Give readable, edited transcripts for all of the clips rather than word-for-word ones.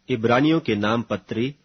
इब्रानियों के नाम पत्री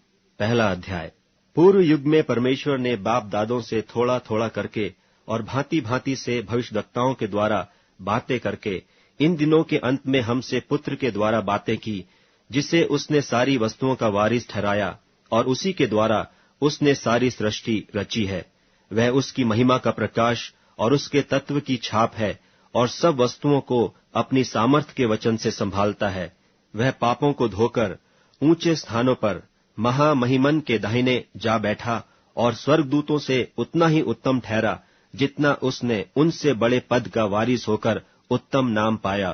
पहला अध्याय। पूर्व युग में परमेश्वर ने बाप दादों से थोड़ा थोड़ा करके और भांति भांति से भविष्यद्वक्ताओं के द्वारा बातें करके इन दिनों के अंत में हमसे पुत्र के द्वारा बातें की, जिसे उसने सारी वस्तुओं का वारिस ठहराया और उसी के द्वारा उसने सारी सृष्टि रची है। वह उसकी महिमा का प्रकाश और उसके तत्व की छाप है और सब वस्तुओं को अपनी सामर्थ्य के वचन से संभालता है। वह पापों को धोकर ऊंचे स्थानों पर महामहिमन के दाहिने जा बैठा और स्वर्गदूतों से उतना ही उत्तम ठहरा जितना उसने उनसे बड़े पद का वारिस होकर उत्तम नाम पाया,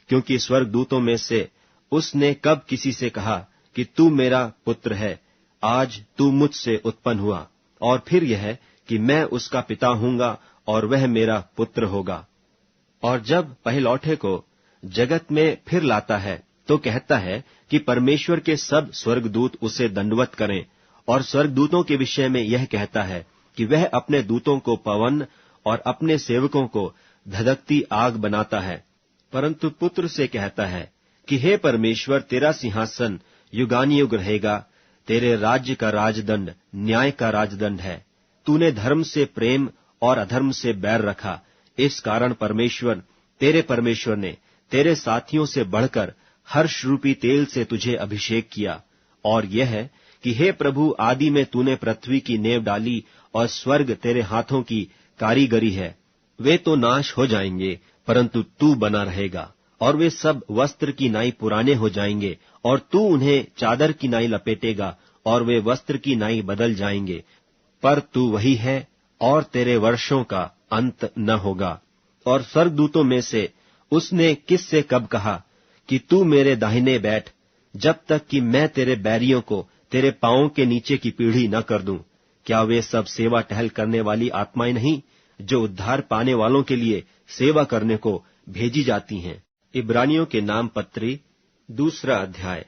क्योंकि स्वर्गदूतों में से उसने कब किसी से कहा कि तू मेरा पुत्र है, आज तू मुझसे उत्पन्न हुआ, और फिर यह कि मैं उसका पिता हूंगा और वह मेरा पुत्र होगा। और जब पहिलौठे को जगत में फिर लाता है तो कहता है कि परमेश्वर के सब स्वर्गदूत उसे दंडवत करें, और स्वर्गदूतों के विषय में यह कहता है कि वह अपने दूतों को पवन और अपने सेवकों को धधकती आग बनाता है। परंतु पुत्र से कहता है कि हे परमेश्वर, तेरा सिंहासन युगानुयुग रहेगा, तेरे राज्य का राजदंड न्याय का राजदंड है। तूने धर्म से प्रेम और अधर्म से बैर रखा। इस कारण परमेश्वर, तेरे परमेश्वर ने तेरे साथियों से बढ़कर हर्ष रूपी तेल से तुझे अभिषेक किया। और यह है कि हे प्रभु, आदि में तूने पृथ्वी की नेव डाली और स्वर्ग तेरे हाथों की कारीगरी है। वे तो नाश हो जाएंगे, परंतु तू बना रहेगा, और वे सब वस्त्र की नाई पुराने हो जाएंगे, और तू उन्हें चादर की नाई लपेटेगा, और वे वस्त्र की नाई बदल जाएंगे। पर तू वही है, और तेरे वर्षों का अंत न होगा। और स्वर्गदूतों में से उसने किससे कब कहा कि तू मेरे दाहिने बैठ, जब तक कि मैं तेरे बैरियों को तेरे पांवों के नीचे की पीढ़ी न कर दूं? क्या वे सब सेवा टहल करने वाली आत्माएं नहीं, जो उद्धार पाने वालों के लिए सेवा करने को भेजी जाती हैं? इब्रानियों के नाम पत्री दूसरा अध्याय।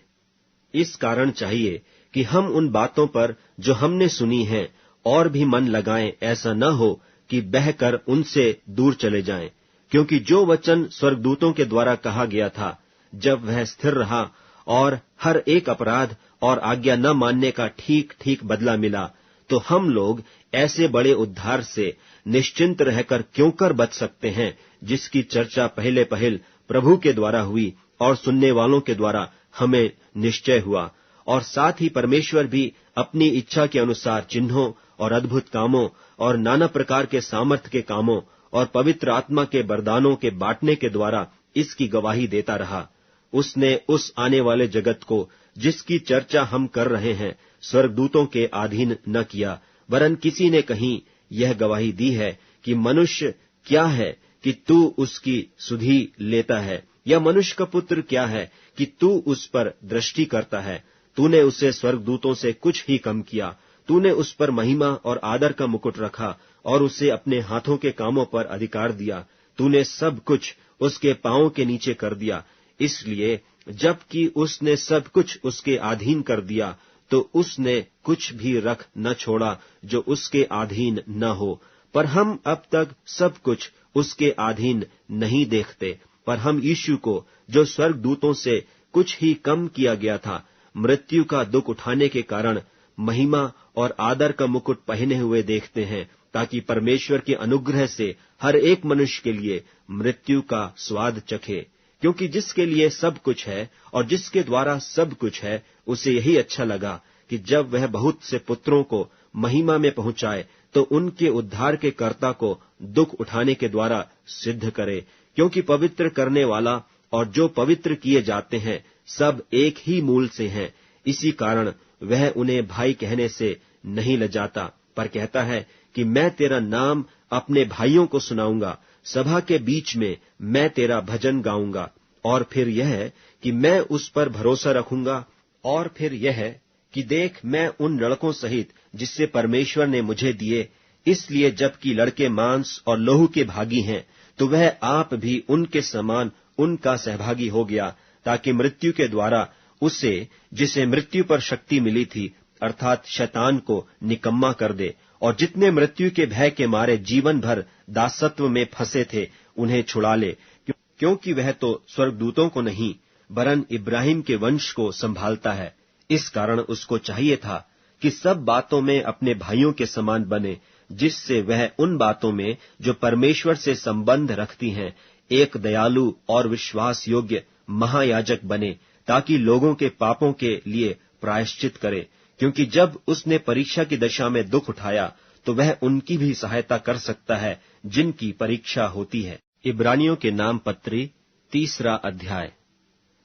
इस कारण चाहिए कि हम उन बातों पर जो हमने सुनी हैं और भी मन लगाएं, ऐसा न हो कि बहकर उनसे दूर चले जाएं। क्योंकि जो वचन स्वर्गदूतों के द्वारा कहा गया था, जब वह स्थिर रहा और हर एक अपराध और आज्ञा न मानने का ठीक ठीक बदला मिला, तो हम लोग ऐसे बड़े उद्धार से निश्चिंत रहकर क्यों कर बच सकते हैं, जिसकी चर्चा पहले पहल प्रभु के द्वारा हुई और सुनने वालों के द्वारा हमें निश्चय हुआ। और साथ ही परमेश्वर भी अपनी इच्छा के अनुसार चिन्हों और अद्भुत कामों और नाना प्रकार के सामर्थ्य के कामों और पवित्र आत्मा के वरदानों के बांटने के द्वारा इसकी गवाही देता रहा। उसने उस आने वाले जगत को, जिसकी चर्चा हम कर रहे हैं, स्वर्गदूतों के अधीन न किया, वरन किसी ने कहीं यह गवाही दी है कि मनुष्य क्या है कि तू उसकी सुधि लेता है, या मनुष्य का पुत्र क्या है कि तू उस पर दृष्टि करता है। तूने उसे स्वर्गदूतों से कुछ ही कम किया। तूने उस पर महिमा और आदर का मुकुट रखा और उसे अपने हाथों के कामों पर अधिकार दिया। तूने सब कुछ उसके पांवों के नीचे कर दिया। इसलिए जबकि उसने सब कुछ उसके अधीन कर दिया, तो उसने कुछ भी रख न छोड़ा जो उसके अधीन न हो। पर हम अब तक सब कुछ उसके अधीन नहीं देखते, पर हम यीशु को, जो स्वर्गदूतों से कुछ ही कम किया गया था, मृत्यु का दुख उठाने के कारण महिमा और आदर का मुकुट पहने हुए देखते हैं, ताकि परमेश्वर के अनुग्रह से हर एक मनुष्य के लिए मृत्यु का स्वाद चखे। क्योंकि जिसके लिए सब कुछ है और जिसके द्वारा सब कुछ है, उसे यही अच्छा लगा कि जब वह बहुत से पुत्रों को महिमा में पहुंचाए, तो उनके उद्धार के कर्ता को दुख उठाने के द्वारा सिद्ध करे। क्योंकि पवित्र करने वाला और जो पवित्र किए जाते हैं, सब एक ही मूल से हैं। इसी कारण वह उन्हें भाई कहने से नहीं लजाता, पर कहता है कि मैं तेरा नाम अपने भाइयों को सुनाऊंगा, सभा के बीच में मैं तेरा भजन गाऊंगा। और फिर यह है कि मैं उस पर भरोसा रखूंगा। और फिर यह है कि देख, मैं उन लड़कों सहित जिससे परमेश्वर ने मुझे दिए, इसलिए जबकि लड़के मांस और लहू के भागी हैं, तो वह आप भी उनके समान उनका सहभागी हो गया, ताकि मृत्यु के द्वारा उसे, जिसे मृत्यु पर शक्ति मिली थी, अर्थात शैतान को निकम्मा कर दे, और जितने मृत्यु के भय के मारे जीवन भर दासत्व में फंसे थे, उन्हें छुड़ा ले। क्योंकि वह तो स्वर्गदूतों को नहीं, वरन इब्राहिम के वंश को संभालता है। इस कारण उसको चाहिए था कि सब बातों में अपने भाइयों के समान बने, जिससे वह उन बातों में जो परमेश्वर से संबंध रखती हैं एक दयालु और विश्वास योग्य महायाजक बने, ताकि लोगों के पापों के लिए प्रायश्चित करे। क्योंकि जब उसने परीक्षा की दशा में दुख उठाया तो वह उनकी भी सहायता कर सकता है जिनकी परीक्षा होती है। इब्रानियों के नाम पत्री 3 अध्याय।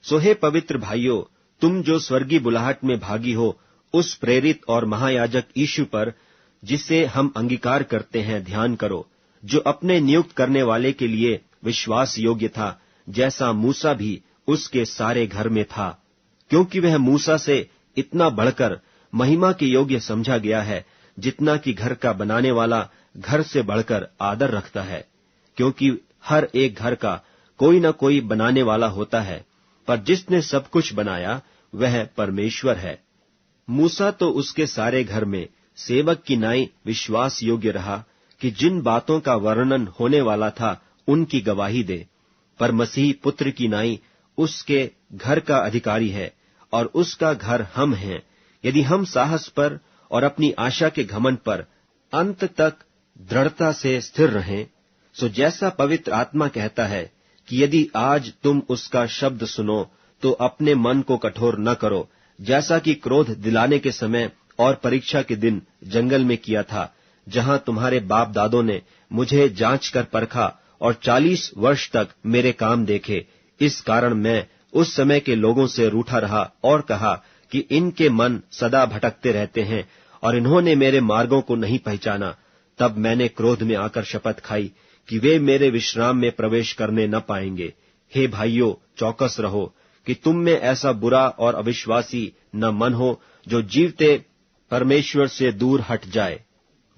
सो हे पवित्र भाइयों, तुम जो स्वर्गीय बुलाहट में भागी हो, उस प्रेरित और महायाजक यीशु पर, जिसे हम अंगीकार करते हैं, ध्यान करो, जो अपने नियुक्त करने वाले के लिए विश्वास योग्य था, जैसा मूसा भी उसके सारे घर में था। क्योंकि वह मूसा से इतना बढ़कर महिमा के योग्य समझा गया है, जितना कि घर का बनाने वाला घर से बढ़कर आदर रखता है। क्योंकि हर एक घर का कोई न कोई बनाने वाला होता है, पर जिसने सब कुछ बनाया वह परमेश्वर है। मूसा तो उसके सारे घर में सेवक की नाई विश्वास योग्य रहा कि जिन बातों का वर्णन होने वाला था उनकी गवाही दे। पर मसीह पुत्र की नाई उसके घर का अधिकारी है, और उसका घर हम हैं, यदि हम साहस पर और अपनी आशा के घमंड पर अंत तक दृढ़ता से स्थिर रहें। सो जैसा पवित्र आत्मा कहता है कि यदि आज तुम उसका शब्द सुनो तो अपने मन को कठोर न करो, जैसा कि क्रोध दिलाने के समय और परीक्षा के दिन जंगल में किया था, जहां तुम्हारे बाप दादों ने मुझे जांच कर परखा और 40 वर्ष तक मेरे काम देखे। इस कारण मैं उस समय के लोगों से रूठा रहा और कहा कि इनके मन सदा भटकते रहते हैं और इन्होंने मेरे मार्गों को नहीं पहचाना। तब मैंने क्रोध में आकर शपथ खाई कि वे मेरे विश्राम में प्रवेश करने न पाएंगे। हे भाइयों, चौकस रहो कि तुम में ऐसा बुरा और अविश्वासी न मन हो जो जीवते परमेश्वर से दूर हट जाए।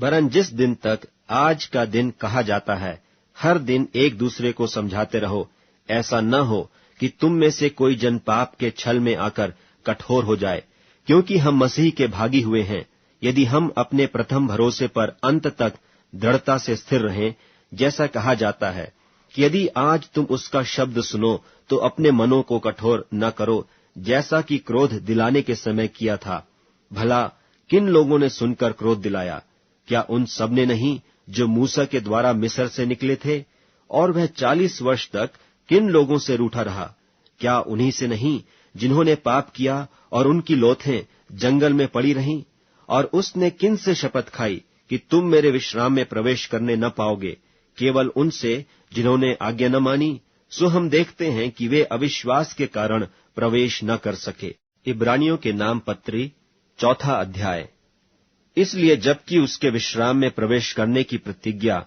वरन जिस दिन तक आज का दिन कहा जाता है, हर दिन एक दूसरे को समझाते रहो, ऐसा न हो कि तुम में से कोई जन पाप के छल में आकर कठोर हो जाए। क्योंकि हम मसीह के भागी हुए हैं, यदि हम अपने प्रथम भरोसे पर अंत तक दृढ़ता से स्थिर रहें, जैसा कहा जाता है कि यदि आज तुम उसका शब्द सुनो तो अपने मनों को कठोर न करो, जैसा कि क्रोध दिलाने के समय किया था। भला किन लोगों ने सुनकर क्रोध दिलाया? क्या उन सब ने नहीं जो मूसा के द्वारा मिस्र से निकले थे? और वह 40 वर्ष तक किन लोगों से रूठा रहा? क्या उन्हीं से नहीं जिन्होंने पाप किया और उनकी लोथें जंगल में पड़ी रहीं? और उसने किन से शपथ खाई कि तुम मेरे विश्राम में प्रवेश करने न पाओगे? केवल उनसे जिन्होंने आज्ञा न मानी। सो हम देखते हैं कि वे अविश्वास के कारण प्रवेश न कर सके। इब्रानियों के नाम पत्री 4 अध्याय। इसलिए जबकि उसके विश्राम में प्रवेश करने की प्रतिज्ञा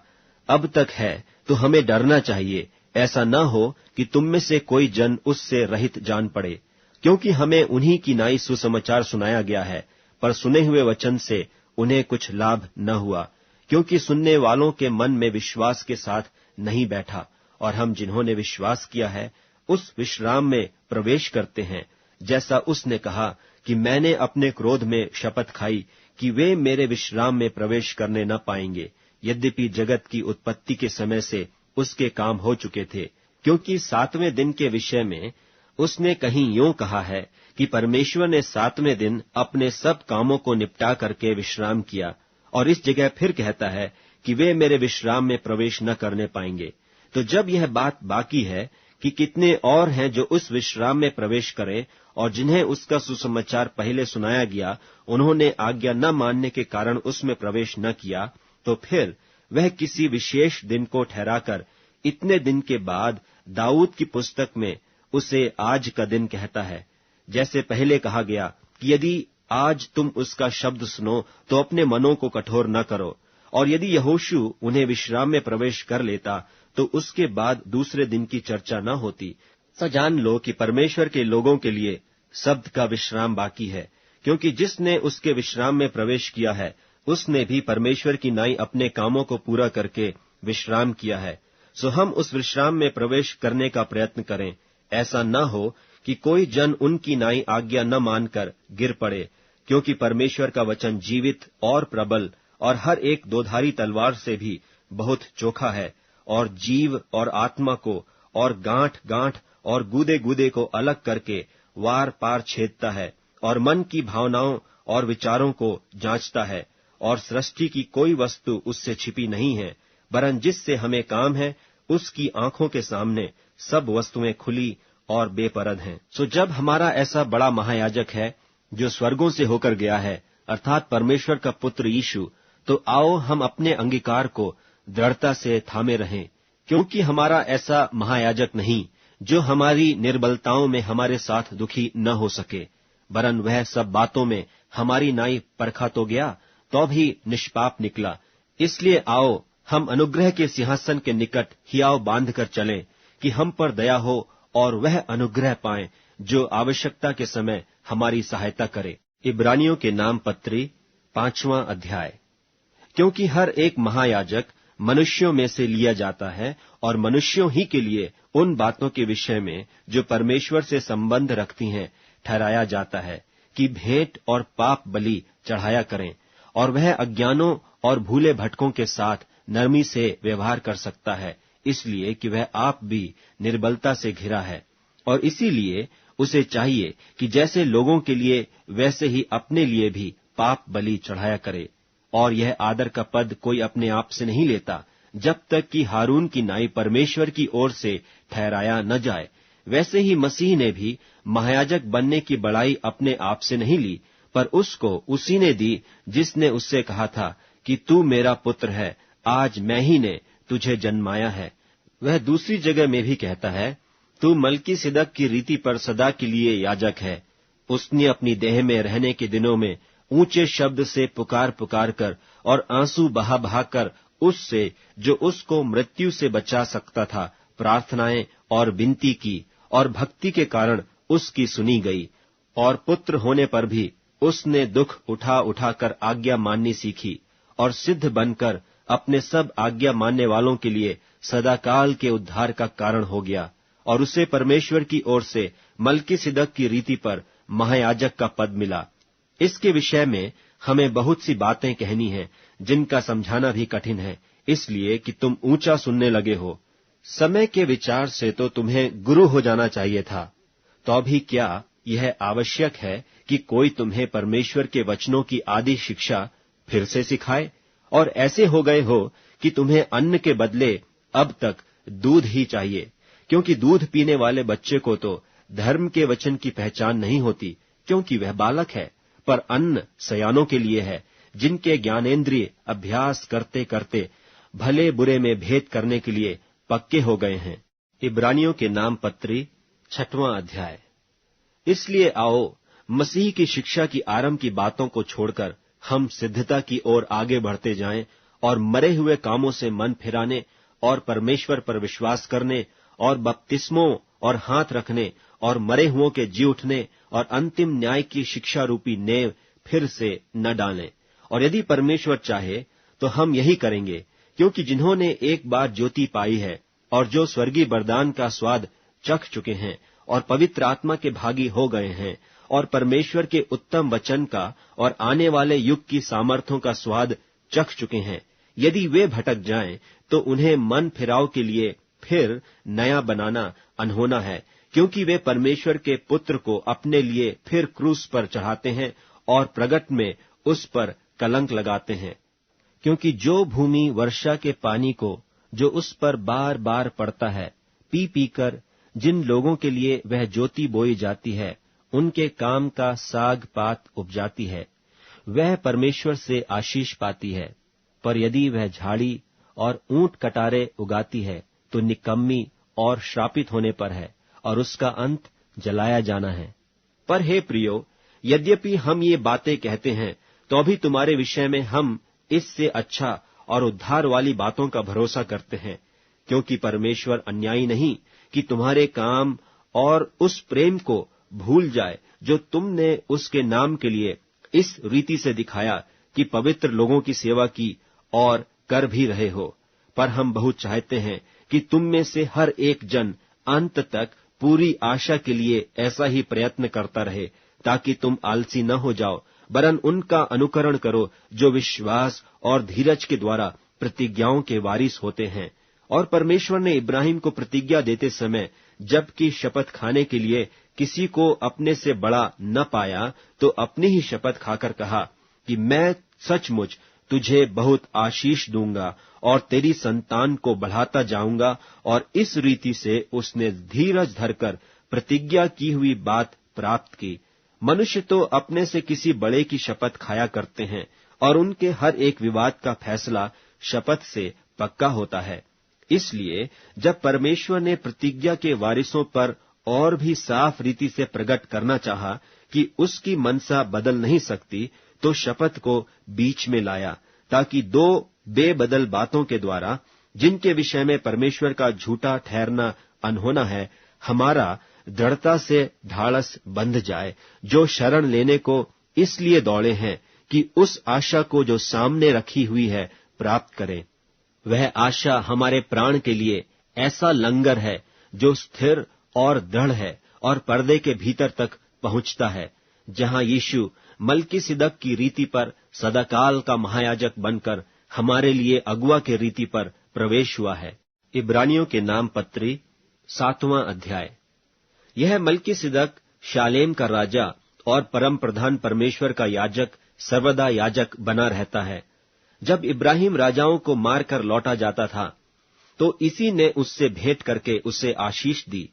अब तक है, तो हमें डरना चाहिए, ऐसा न हो कि तुम में से कोई जन उससे रहित जान पड़े। क्योंकि हमें उन्हीं की नाई सुसमाचार सुनाया गया है, पर सुने हुए वचन से उन्हें कुछ लाभ न हुआ, क्योंकि सुनने वालों के मन में विश्वास के साथ नहीं बैठा। और हम जिन्होंने विश्वास किया है उस विश्राम में प्रवेश करते हैं, जैसा उसने कहा कि मैंने अपने क्रोध में शपथ खाई कि वे मेरे विश्राम में प्रवेश करने न पाएंगे, यद्यपि जगत की उत्पत्ति के समय से उसके काम हो चुके थे। क्योंकि 7वें दिन के विषय में उसने कहीं यूं कहा है कि परमेश्वर ने 7वें दिन अपने सब कामों को निपटा करके विश्राम किया, और इस जगह फिर कहता है कि वे मेरे विश्राम में प्रवेश न करने पाएंगे। तो जब यह बात बाकी है कि कितने और हैं जो उस विश्राम में प्रवेश करें, और जिन्हें उसका सुसमाचार पहले सुनाया गया उन्होंने आज्ञा न मानने के कारण उसमें प्रवेश न किया, तो फिर वह किसी विशेष दिन को ठहराकर इतने दिन के बाद दाऊद की पुस्तक में उसे आज का दिन कहता है। जैसे पहले कहा गया कि यदि आज तुम उसका शब्द सुनो तो अपने मनों को कठोर न करो। और यदि यहोशू उन्हें विश्राम में प्रवेश कर लेता तो उसके बाद दूसरे दिन की चर्चा न होती। तो जान लो कि परमेश्वर के लोगों के लिए शब्द का विश्राम बाकी है, क्योंकि जिसने उसके विश्राम में प्रवेश किया है उसने भी परमेश्वर की नाई अपने कामों को पूरा करके विश्राम किया है। सो हम उस विश्राम में प्रवेश करने का प्रयत्न करें। ऐसा न हो कि कोई जन उनकी नाई आज्ञा न मानकर गिर पड़े, क्योंकि परमेश्वर का वचन जीवित और प्रबल और हर एक दोधारी तलवार से भी बहुत चोखा है, और जीव और आत्मा को और गांठ गांठ और गूदे गूदे को अलग करके वार पार छेदता है, और मन की भावनाओं और विचारों को जांचता है, और सृष्टि की कोई वस्तु उससे छिपी नहीं है, वरन जिससे हमें काम है उसकी आंखों के सामने सब वस्तुएं खुली और बेपरद हैं। सो जब हमारा ऐसा बड़ा महायाजक है जो स्वर्गों से होकर गया है, अर्थात परमेश्वर का पुत्र यीशु, तो आओ हम अपने अंगीकार को दृढ़ता से थामे रहें, क्योंकि हमारा ऐसा महायाजक नहीं जो हमारी निर्बलताओं में हमारे साथ दुखी न हो सके, वरन वह सब बातों में हमारी नाई परखा तो गया, तो भी निष्पाप निकला। इसलिए आओ हम अनुग्रह के सिंहासन के निकट हियाव बांध कर चलें, कि हम पर दया हो और वह अनुग्रह पाएं जो आवश्यकता के समय हमारी सहायता करे। इब्रानियों के नाम पत्री 5वां अध्याय। क्योंकि हर एक महायाजक मनुष्यों में से लिया जाता है, और मनुष्यों ही के लिए उन बातों के विषय में जो परमेश्वर से संबंध रखती हैं ठहराया जाता है, कि भेंट और पाप बलि चढ़ाया करें, और वह अज्ञानों और भूले भटकों के साथ नरमी से व्यवहार कर सकता है, इसलिए कि वह आप भी निर्बलता से घिरा है। और इसीलिए उसे चाहिए कि जैसे लोगों के लिए वैसे ही अपने लिए भी पाप बलि चढ़ाया करे। और यह आदर का पद कोई अपने आप से नहीं लेता, जब तक कि हारून की नाई परमेश्वर की ओर से ठहराया न जाए। वैसे ही मसीह ने भी महायाजक बनने की बड़ाई अपने आप से नहीं ली, पर उसको उसी ने दी जिसने उससे कहा था कि तू मेरा पुत्र है, आज मैं ही ने तुझे जन्माया है। वह दूसरी जगह में भी कहता है, तू मलकीसिदक की रीति पर सदा के लिए याजक है। उसने अपनी देह में रहने के दिनों में ऊंचे शब्द से पुकार पुकार कर और आंसू बहा बहा कर उससे जो उसको मृत्यु से बचा सकता था प्रार्थनाएं और विनती की, और भक्ति के कारण उसकी सुनी गई। और पुत्र होने पर भी उसने दुख उठा उठा कर आज्ञा माननी सीखी, और सिद्ध बनकर अपने सब आज्ञा मानने वालों के लिए सदाकाल के उद्धार का कारण हो गया। और उसे परमेश्वर की ओर से मलकीसिदक की रीति पर महायाजक का पद मिला। इसके विषय में हमें बहुत सी बातें कहनी हैं, जिनका समझाना भी कठिन है, इसलिए कि तुम ऊंचा सुनने लगे हो। समय के विचार से तो तुम्हें गुरु हो जाना चाहिए था, तो भी क्या यह आवश्यक है कि कोई तुम्हें परमेश्वर के वचनों की आदि शिक्षा फिर से सिखाए? और ऐसे हो गए हो कि तुम्हें अन्न के बदले अब तक दूध ही चाहिए, क्योंकि दूध पीने वाले बच्चे को तो धर्म के वचन की पहचान नहीं होती, क्योंकि वह बालक है। पर अन्न सयानों के लिए है, जिनके ज्ञानेंद्रिय अभ्यास करते करते भले बुरे में भेद करने के लिए पक्के हो गए हैं। इब्रानियों के नाम पत्री 6वां अध्याय। इसलिए आओ मसीह की शिक्षा की आरंभ की बातों को छोड़कर हम सिद्धता की ओर आगे बढ़ते जाएं, और मरे हुए कामों से मन फिराने और परमेश्वर पर विश्वास करने और बपतिस्मों और हाथ रखने और मरे हुओं के जी उठने और अंतिम न्याय की शिक्षा रूपी नेव फिर से न डालें। और यदि परमेश्वर चाहे तो हम यही करेंगे, क्योंकि जिन्होंने एक बार ज्योति पाई है और जो स्वर्गीय वरदान का स्वाद चख चुके हैं और पवित्र आत्मा के भागी हो गए हैं और परमेश्वर के उत्तम वचन का और आने वाले युग की सामर्थ्यों का स्वाद चख चुके हैं, यदि वे भटक जाएं तो उन्हें मन फिराव के लिए फिर नया बनाना अनहोना है, क्योंकि वे परमेश्वर के पुत्र को अपने लिए फिर क्रूस पर चढ़ाते हैं और प्रगट में उस पर कलंक लगाते हैं। क्योंकि जो भूमि वर्षा के पानी को जो उस पर बार बार पड़ता है पी पीकर जिन लोगों के लिए वह ज्योति बोई जाती है उनके काम का साग पात उपजाती है, वह परमेश्वर से आशीष पाती है। पर यदि वह झाड़ी और ऊंट कटारे उगाती है तो निकम्मी और श्रापित होने पर है, और उसका अंत जलाया जाना है। पर हे प्रियो, यद्यपि हम ये बातें कहते हैं तो भी तुम्हारे विषय में हम इससे अच्छा और उद्धार वाली बातों का भरोसा करते हैं, क्योंकि परमेश्वर अन्यायी नहीं कि तुम्हारे काम और उस प्रेम को भूल जाए जो तुमने उसके नाम के लिए इस रीति से दिखाया कि पवित्र लोगों की सेवा की और कर भी रहे हो। पर हम बहुत चाहते हैं कि तुम में से हर एक जन अंत तक पूरी आशा के लिए ऐसा ही प्रयत्न करता रहे, ताकि तुम आलसी न हो जाओ, वरन उनका अनुकरण करो जो विश्वास और धीरज के द्वारा प्रतिज्ञाओं के वारिस होते हैं। और परमेश्वर ने इब्राहिम को प्रतिज्ञा देते समय जबकि शपथ खाने के लिए किसी को अपने से बड़ा न पाया तो अपनी ही शपथ खाकर कहा कि मैं सचमुच तुझे बहुत आशीष दूंगा और तेरी संतान को बढ़ाता जाऊंगा। और इस रीति से उसने धीरज धरकर प्रतिज्ञा की हुई बात प्राप्त की। मनुष्य तो अपने से किसी बड़े की शपथ खाया करते हैं और उनके हर एक विवाद का फैसला शपथ से पक्का होता है। इसलिए जब परमेश्वर ने प्रतिज्ञा के वारिसों पर और भी साफ रीति से प्रकट करना चाहा कि उसकी मनसा बदल नहीं सकती, तो शपथ को बीच में लाया, ताकि दो बेबदल बातों के द्वारा, जिनके विषय में परमेश्वर का झूठा ठहरना अनहोना है, हमारा दृढ़ता से ढाढ़स बंध जाए, जो शरण लेने को इसलिए दौड़े हैं कि उस आशा को जो सामने रखी हुई है प्राप्त करें। वह आशा हमारे प्राण के लिए ऐसा लंगर है जो स्थिर और दृढ़ है और पर्दे के भीतर तक पहुंचता है, जहां यीशु मलकीसिदक की रीति पर सदाकाल का महायाजक बनकर हमारे लिए अगुआ के रीति पर प्रवेश हुआ है। इब्रानियों के नाम पत्री 7वां अध्याय। यह मलकीसिदक शालेम का राजा और परम प्रधान परमेश्वर का याजक सर्वदा याजक बना रहता है। जब इब्राहिम राजाओं को मारकर लौटा जाता था, तो इसी ने उससे भेंट करके उसे आशीष दी।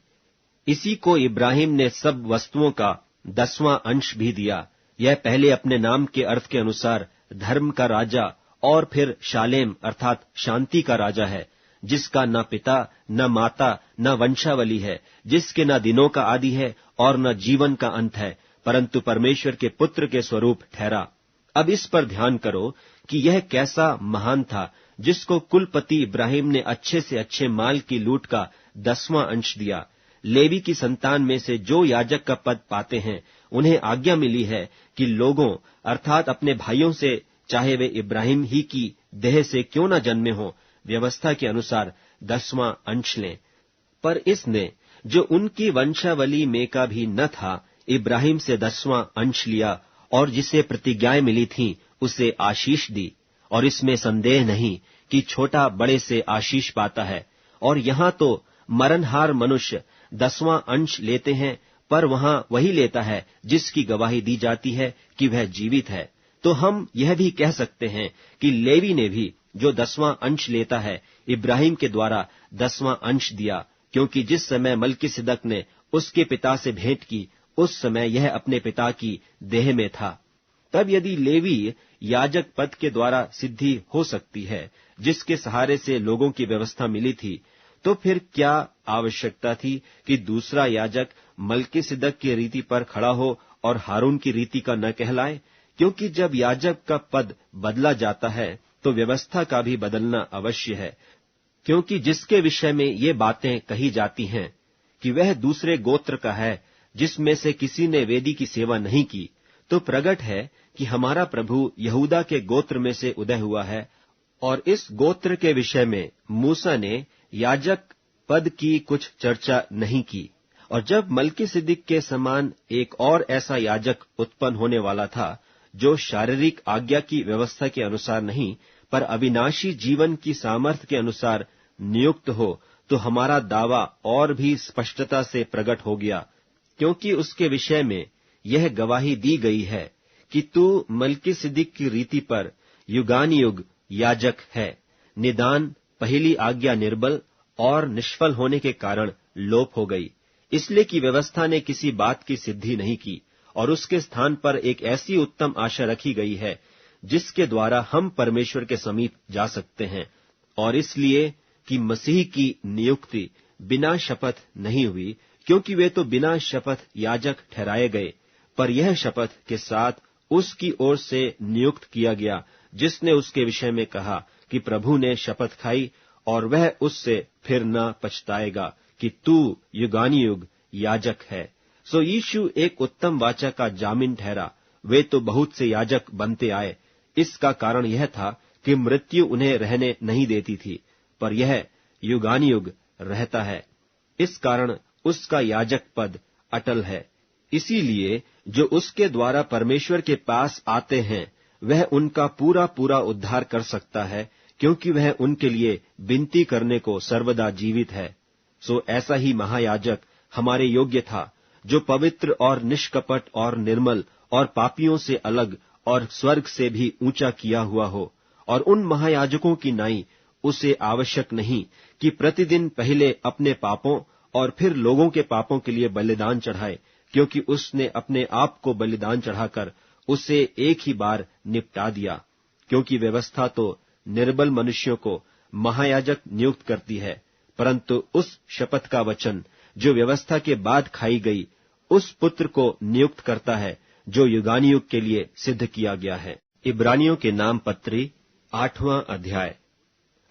इसी को इब्राहिम ने सब वस्तुओं का 10वां अंश भी दिया। यह पहले अपने नाम के अर्थ के अनुसार धर्म का राजा और फिर शालेम अर्थात शांति का राजा है, जिसका न पिता न माता न वंशावली है, जिसके न दिनों का आदि है और न जीवन का अंत है, परंतु परमेश्वर के पुत्र के स्वरूप ठहरा। अब इस पर ध्यान करो कि यह कैसा महान था, जिसको कुलपति इब्राहिम ने अच्छे से अच्छे माल की लूट का 10वां अंश दिया। लेवी की संतान में से जो याजक का पद पाते हैं, उन्हें आज्ञा मिली है कि लोगों अर्थात अपने भाइयों से, चाहे वे इब्राहिम ही की देह से क्यों न जन्मे हों, व्यवस्था के अनुसार 10वां अंश लें। पर इसने, जो उनकी वंशावली में का भी न था, इब्राहिम से 10वां अंश लिया और जिसे प्रतिज्ञाएं मिली थीं, उसे आशीष दी। और इसमें संदेह नहीं कि छोटा बड़े से आशीष पाता है। और यहाँ तो मरणहार मनुष्य 10वां अंश लेते हैं, पर वहां वही लेता है जिसकी गवाही दी जाती है कि वह जीवित है। तो हम यह भी कह सकते हैं कि लेवी ने भी जो 10वां अंश लेता है, इब्राहिम के द्वारा 10वां अंश दिया, क्योंकि जिस समय मलकीसिदक ने उसके पिता से भेंट की, उस समय यह अपने पिता की देह में था। तब यदि लेवी याजक पद के द्वारा सिद्धि हो सकती है, जिसके सहारे से लोगों की व्यवस्था मिली थी, तो फिर क्या आवश्यकता थी कि दूसरा याजक मलकीसिदक की रीति पर खड़ा हो और हारून की रीति का न कहलाए? क्योंकि जब याजक का पद बदला जाता है, तो व्यवस्था का भी बदलना अवश्य है। क्योंकि जिसके विषय में ये बातें कही जाती हैं कि वह दूसरे गोत्र का है, जिसमें से किसी ने वेदी की सेवा नहीं की, तो प्रगट है कि हमारा प्रभु यहूदा के गोत्र में से उदय हुआ है। और इस गोत्र के विषय में मूसा ने याजक पद की कुछ चर्चा नहीं की। और जब मलकीसिदक के समान एक और ऐसा याजक उत्पन्न होने वाला था, जो शारीरिक आज्ञा की व्यवस्था के अनुसार नहीं, पर अविनाशी जीवन की सामर्थ्य के अनुसार नियुक्त हो, तो हमारा दावा और भी स्पष्टता से प्रकट हो गया। क्योंकि उसके विषय में यह गवाही दी गई है कि तू मलकीसिदक की रीति पर युगानुयुग याजक है। निदान पहली आज्ञा निर्बल और निष्फल होने के कारण लोप हो गई, इसलिए कि व्यवस्था ने किसी बात की सिद्धि नहीं की, और उसके स्थान पर एक ऐसी उत्तम आशा रखी गई है, जिसके द्वारा हम परमेश्वर के समीप जा सकते हैं। और इसलिए कि मसीह की नियुक्ति बिना शपथ नहीं हुई, क्योंकि वे तो बिना शपथ याजक ठहराए गए, पर यह शपथ के साथ उसकी ओर से नियुक्त किया गया, जिसने उसके विषय में कहा कि प्रभु ने शपथ खाई और वह उससे फिर न पछताएगा कि तू युगानुयुग याजक है। सो यीशु एक उत्तम वाचा का जामिन ठहरा। वे तो बहुत से याजक बनते आए। इसका कारण यह था कि मृत्यु उन्हें रहने नहीं देती थी, पर यह युगानुयुग रहता है। इस कारण उसका याजक पद अटल है। इसीलिए जो उसके द्वारा परमेश्वर के पास आते हैं, वह उनका पूरा पूरा उद्धार कर सकता है, क्योंकि वह उनके लिए विनती करने को सर्वदा जीवित है। सो ऐसा ही महायाजक हमारे योग्य था, जो पवित्र और निष्कपट और निर्मल और पापियों से अलग और स्वर्ग से भी ऊंचा किया हुआ हो। और उन महायाजकों की नाई उसे आवश्यक नहीं कि प्रतिदिन पहले अपने पापों और फिर लोगों के पापों के लिए बलिदान चढ़ाए, क्योंकि उसने अपने आप को बलिदान चढ़ाकर उसे एक ही बार निपटा दिया। क्योंकि व्यवस्था तो निर्बल मनुष्यों को महायाजक नियुक्त करती है, परंतु उस शपथ का वचन जो व्यवस्था के बाद खाई गई, उस पुत्र को नियुक्त करता है जो युगानुयुग के लिए सिद्ध किया गया है। इब्रानियों के नाम पत्री 8वां अध्याय।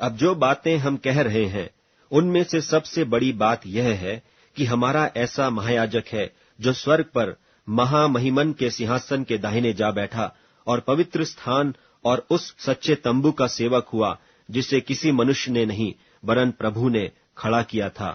अब जो बातें हम कह रहे हैं, उनमें से सबसे बड़ी बात यह है कि हमारा ऐसा महायाजक है जो स्वर्ग पर महामहिमन के सिंहासन के दाहिने जा बैठा और पवित्र स्थान और उस सच्चे तंबू का सेवक हुआ, जिसे किसी मनुष्य ने नहीं वरन प्रभु ने खड़ा किया था।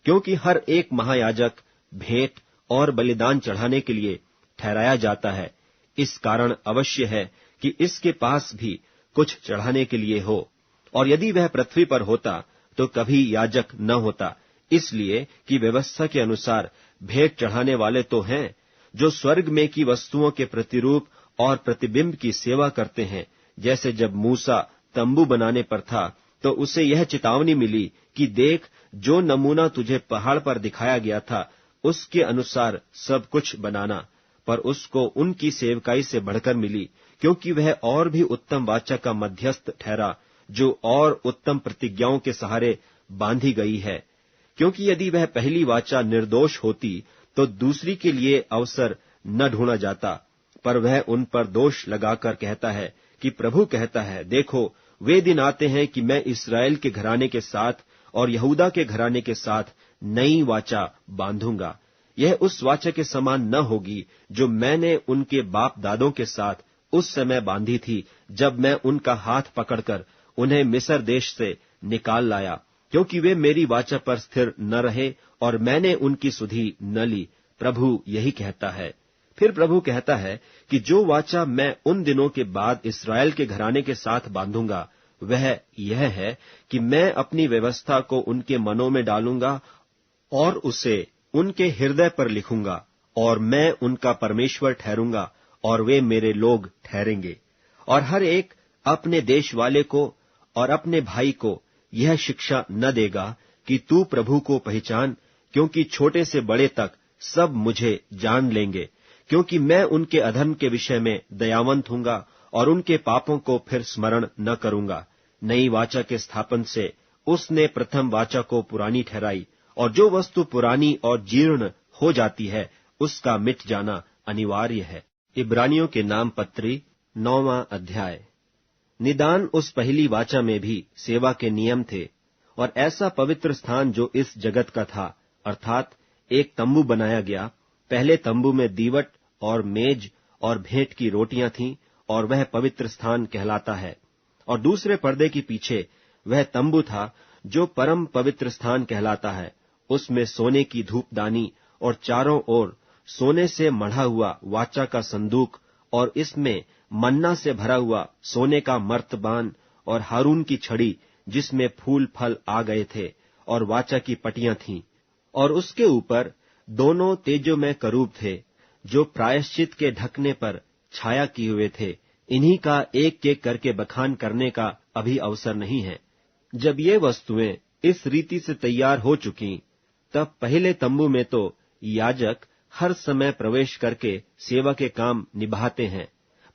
क्योंकि हर एक महायाजक भेंट और बलिदान चढ़ाने के लिए ठहराया जाता है, इस कारण अवश्य है कि इसके पास भी कुछ चढ़ाने के लिए हो। और यदि वह पृथ्वी पर होता तो कभी याजक न होता, इसलिए कि व्यवस्था के अनुसार भेंट चढ़ाने वाले तो हैं, जो स्वर्ग में की वस्तुओं के प्रतिरूप और प्रतिबिंब की सेवा करते हैं। जैसे जब मूसा तंबू बनाने पर था, तो उसे यह चेतावनी मिली कि देख, जो नमूना तुझे पहाड़ पर दिखाया गया था, उसके अनुसार सब कुछ बनाना। पर उसको उनकी सेवकाई से बढ़कर मिली, क्योंकि वह और भी उत्तम वाचा का मध्यस्थ ठहरा, जो और उत्तम प्रतिज्ञाओं के सहारे बांधी गई है। क्योंकि यदि वह पहली वाचा निर्दोष होती, तो दूसरी के लिए अवसर न ढूंढा जाता। पर वह उन पर दोष लगाकर कहता है कि प्रभु कहता है, देखो, वे दिन आते हैं कि मैं इस्राएल के घराने के साथ और यहूदा के घराने के साथ नई वाचा बांधूंगा। यह उस वाचा के समान न होगी जो मैंने उनके बाप दादों के साथ उस समय बांधी थी, जब मैं उनका हाथ पकड़कर उन्हें मिस्र देश से निकाल लाया, क्योंकि वे मेरी वाचा पर स्थिर न रहे और मैंने उनकी सुधि न ली। प्रभु यही कहता है। फिर प्रभु कहता है कि जो वाचा मैं उन दिनों के बाद इस्राएल के घराने के साथ बांधूंगा, वह यह है कि मैं अपनी व्यवस्था को उनके मनों में डालूंगा और उसे उनके हृदय पर लिखूंगा, और मैं उनका परमेश्वर ठहरूंगा और वे मेरे लोग ठहरेंगे। और हर एक अपने देश वाले को और अपने भाई को यह शिक्षा न देगा कि तू प्रभु को पहचान, क्योंकि छोटे से बड़े तक सब मुझे जान लेंगे, क्योंकि मैं उनके अधर्म के विषय में दयावंत हूंगा और उनके पापों को फिर स्मरण न करूंगा। नई वाचा के स्थापन से उसने प्रथम वाचा को पुरानी ठहराई, और जो वस्तु पुरानी और जीर्ण हो जाती है, उसका मिट जाना अनिवार्य है। इब्रानियों के नाम पत्री 9वां अध्याय। निदान उस पहली वाचा में भी सेवा के नियम थे, और ऐसा पवित्र स्थान जो इस जगत का था, अर्थात एक तंबू बनाया गया। पहले तंबू में दीवट और मेज और भेंट की रोटियां थीं, और वह पवित्र स्थान कहलाता है। और दूसरे पर्दे के पीछे वह तंबू था जो परम पवित्र स्थान कहलाता है। उसमें सोने की धूपदानी और चारों ओर सोने से मढ़ा हुआ वाचा का संदूक, और इसमें मन्ना से भरा हुआ सोने का मर्तबान और हारून की छड़ी, जिसमें फूल फल आ गए थे, और वाचा की पटियां थीं। और उसके ऊपर दोनों तेजोमय करूब थे, जो प्रायश्चित के ढकने पर छाया किए हुए थे। इन्हीं का एक एक करके बखान करने का अभी अवसर नहीं है। जब ये वस्तुएं इस रीति से तैयार हो चुकी, तब पहले तंबू में तो याजक हर समय प्रवेश करके सेवा के काम निभाते हैं,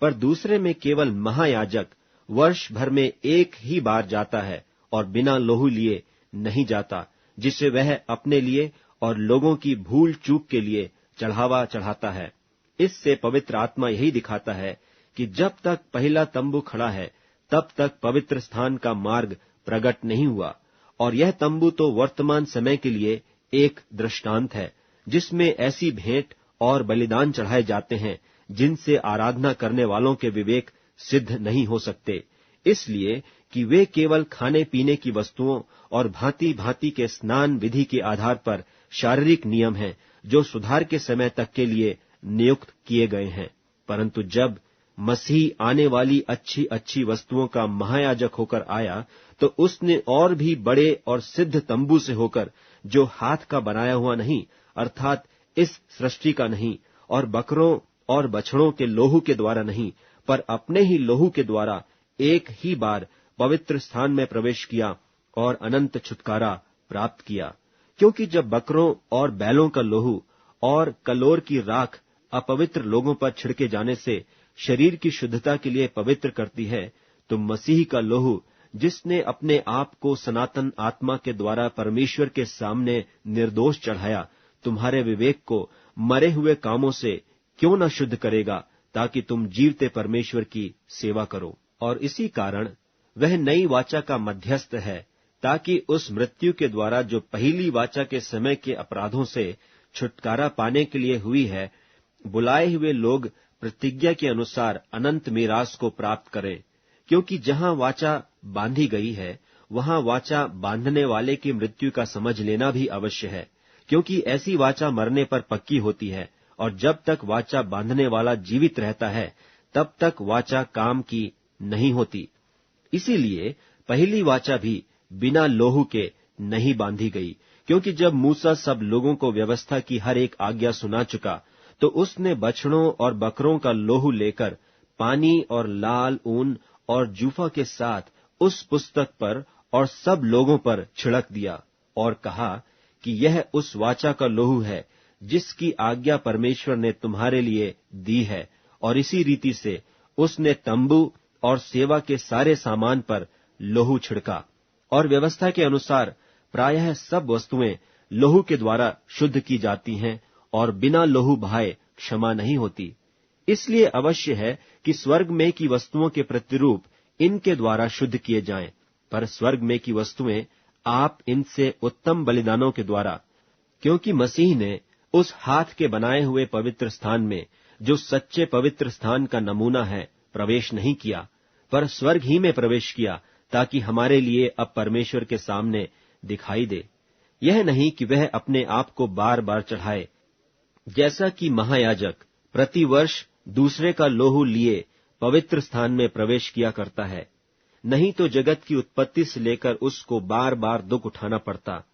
पर दूसरे में केवल महायाजक वर्ष भर में एक ही बार जाता है, और बिना लोहू लिए नहीं जाता, जिसे वह अपने लिए और लोगों की भूल चूक के लिए चढ़ावा चढ़ाता है। इससे पवित्र आत्मा यही दिखाता है कि जब तक पहला तंबू खड़ा है, तब तक पवित्र स्थान का मार्ग प्रकट नहीं हुआ। और यह तंबू तो वर्तमान समय के लिए एक दृष्टांत है, जिसमें ऐसी भेंट और बलिदान चढ़ाए जाते हैं जिनसे आराधना करने वालों के विवेक सिद्ध नहीं हो सकते, इसलिए कि वे केवल खाने पीने की वस्तुओं और भांति भांति के स्नान विधि के आधार पर शारीरिक नियम हैं, जो सुधार के समय तक के लिए नियुक्त किए गए हैं। परंतु जब मसीह आने वाली अच्छी अच्छी वस्तुओं का महायाजक होकर आया, तो उसने और भी बड़े और सिद्ध तंबू से होकर, जो हाथ का बनाया हुआ नहीं, अर्थात इस सृष्टि का नहीं, और बकरों और बछड़ों के लोहू के द्वारा नहीं, पर अपने ही लोहू के द्वारा एक ही बार पवित्र स्थान में प्रवेश किया और अनंत छुटकारा प्राप्त किया। क्योंकि जब बकरों और बैलों का लोहू और कलोर की राख अपवित्र लोगों पर छिड़के जाने से शरीर की शुद्धता के लिए पवित्र करती है, तो मसीह का लोहू, जिसने अपने आप को सनातन आत्मा के द्वारा परमेश्वर के सामने निर्दोष चढ़ाया, तुम्हारे विवेक को मरे हुए कामों से क्यों न शुद्ध करेगा, ताकि तुम जीवते परमेश्वर की सेवा करो। और इसी कारण वह नई वाचा का मध्यस्थ है, ताकि उस मृत्यु के द्वारा जो पहली वाचा के समय के अपराधों से छुटकारा पाने के लिए हुई है, बुलाए हुए लोग प्रतिज्ञा के अनुसार अनंत मीरास को प्राप्त करें। क्योंकि जहां वाचा बांधी गई है, वहां वाचा बांधने वाले की मृत्यु का समझ लेना भी अवश्य है, क्योंकि ऐसी वाचा मरने पर पक्की होती है, और जब तक वाचा बांधने वाला जीवित रहता है, तब तक वाचा काम की नहीं होती। इसीलिए पहली वाचा भी बिना लोहू के नहीं बांधी गई, क्योंकि जब मूसा सब लोगों को व्यवस्था की हर एक आज्ञा सुना चुका, तो उसने बछड़ों और बकरों का लोहू लेकर पानी और लाल ऊन और जूफा के साथ उस पुस्तक पर और सब लोगों पर छिड़क दिया, और कहा कि यह उस वाचा का लोहू है जिसकी आज्ञा परमेश्वर ने तुम्हारे लिए दी है। और इसी रीति से उसने तंबू और सेवा के सारे सामान पर लोहू छिड़का। और व्यवस्था के अनुसार प्रायः सब वस्तुएं लोहू के द्वारा शुद्ध की जाती हैं, और बिना लोहू बहाए क्षमा नहीं होती। इसलिए अवश्य है कि स्वर्ग में की वस्तुओं के प्रतिरूप इनके द्वारा शुद्ध किए जाएं, पर स्वर्ग में की वस्तुएं आप इनसे उत्तम बलिदानों के द्वारा, क्योंकि मसीह ने उस हाथ के बनाए हुए पवित्र स्थान में, जो सच्चे पवित्र स्थान का नमूना है, प्रवेश नहीं किया, पर स्वर्ग ही में प्रवेश किया, ताकि हमारे लिए अब परमेश्वर के सामने दिखाई दे। यह नहीं कि वह अपने आप को बार बार चढ़ाए, जैसा कि महायाजक प्रतिवर्ष दूसरे का लोहू लिए पवित्र स्थान में प्रवेश किया करता है। नहीं तो जगत की उत्पत्ति से लेकर उसको बार बार दुख उठाना पड़ता।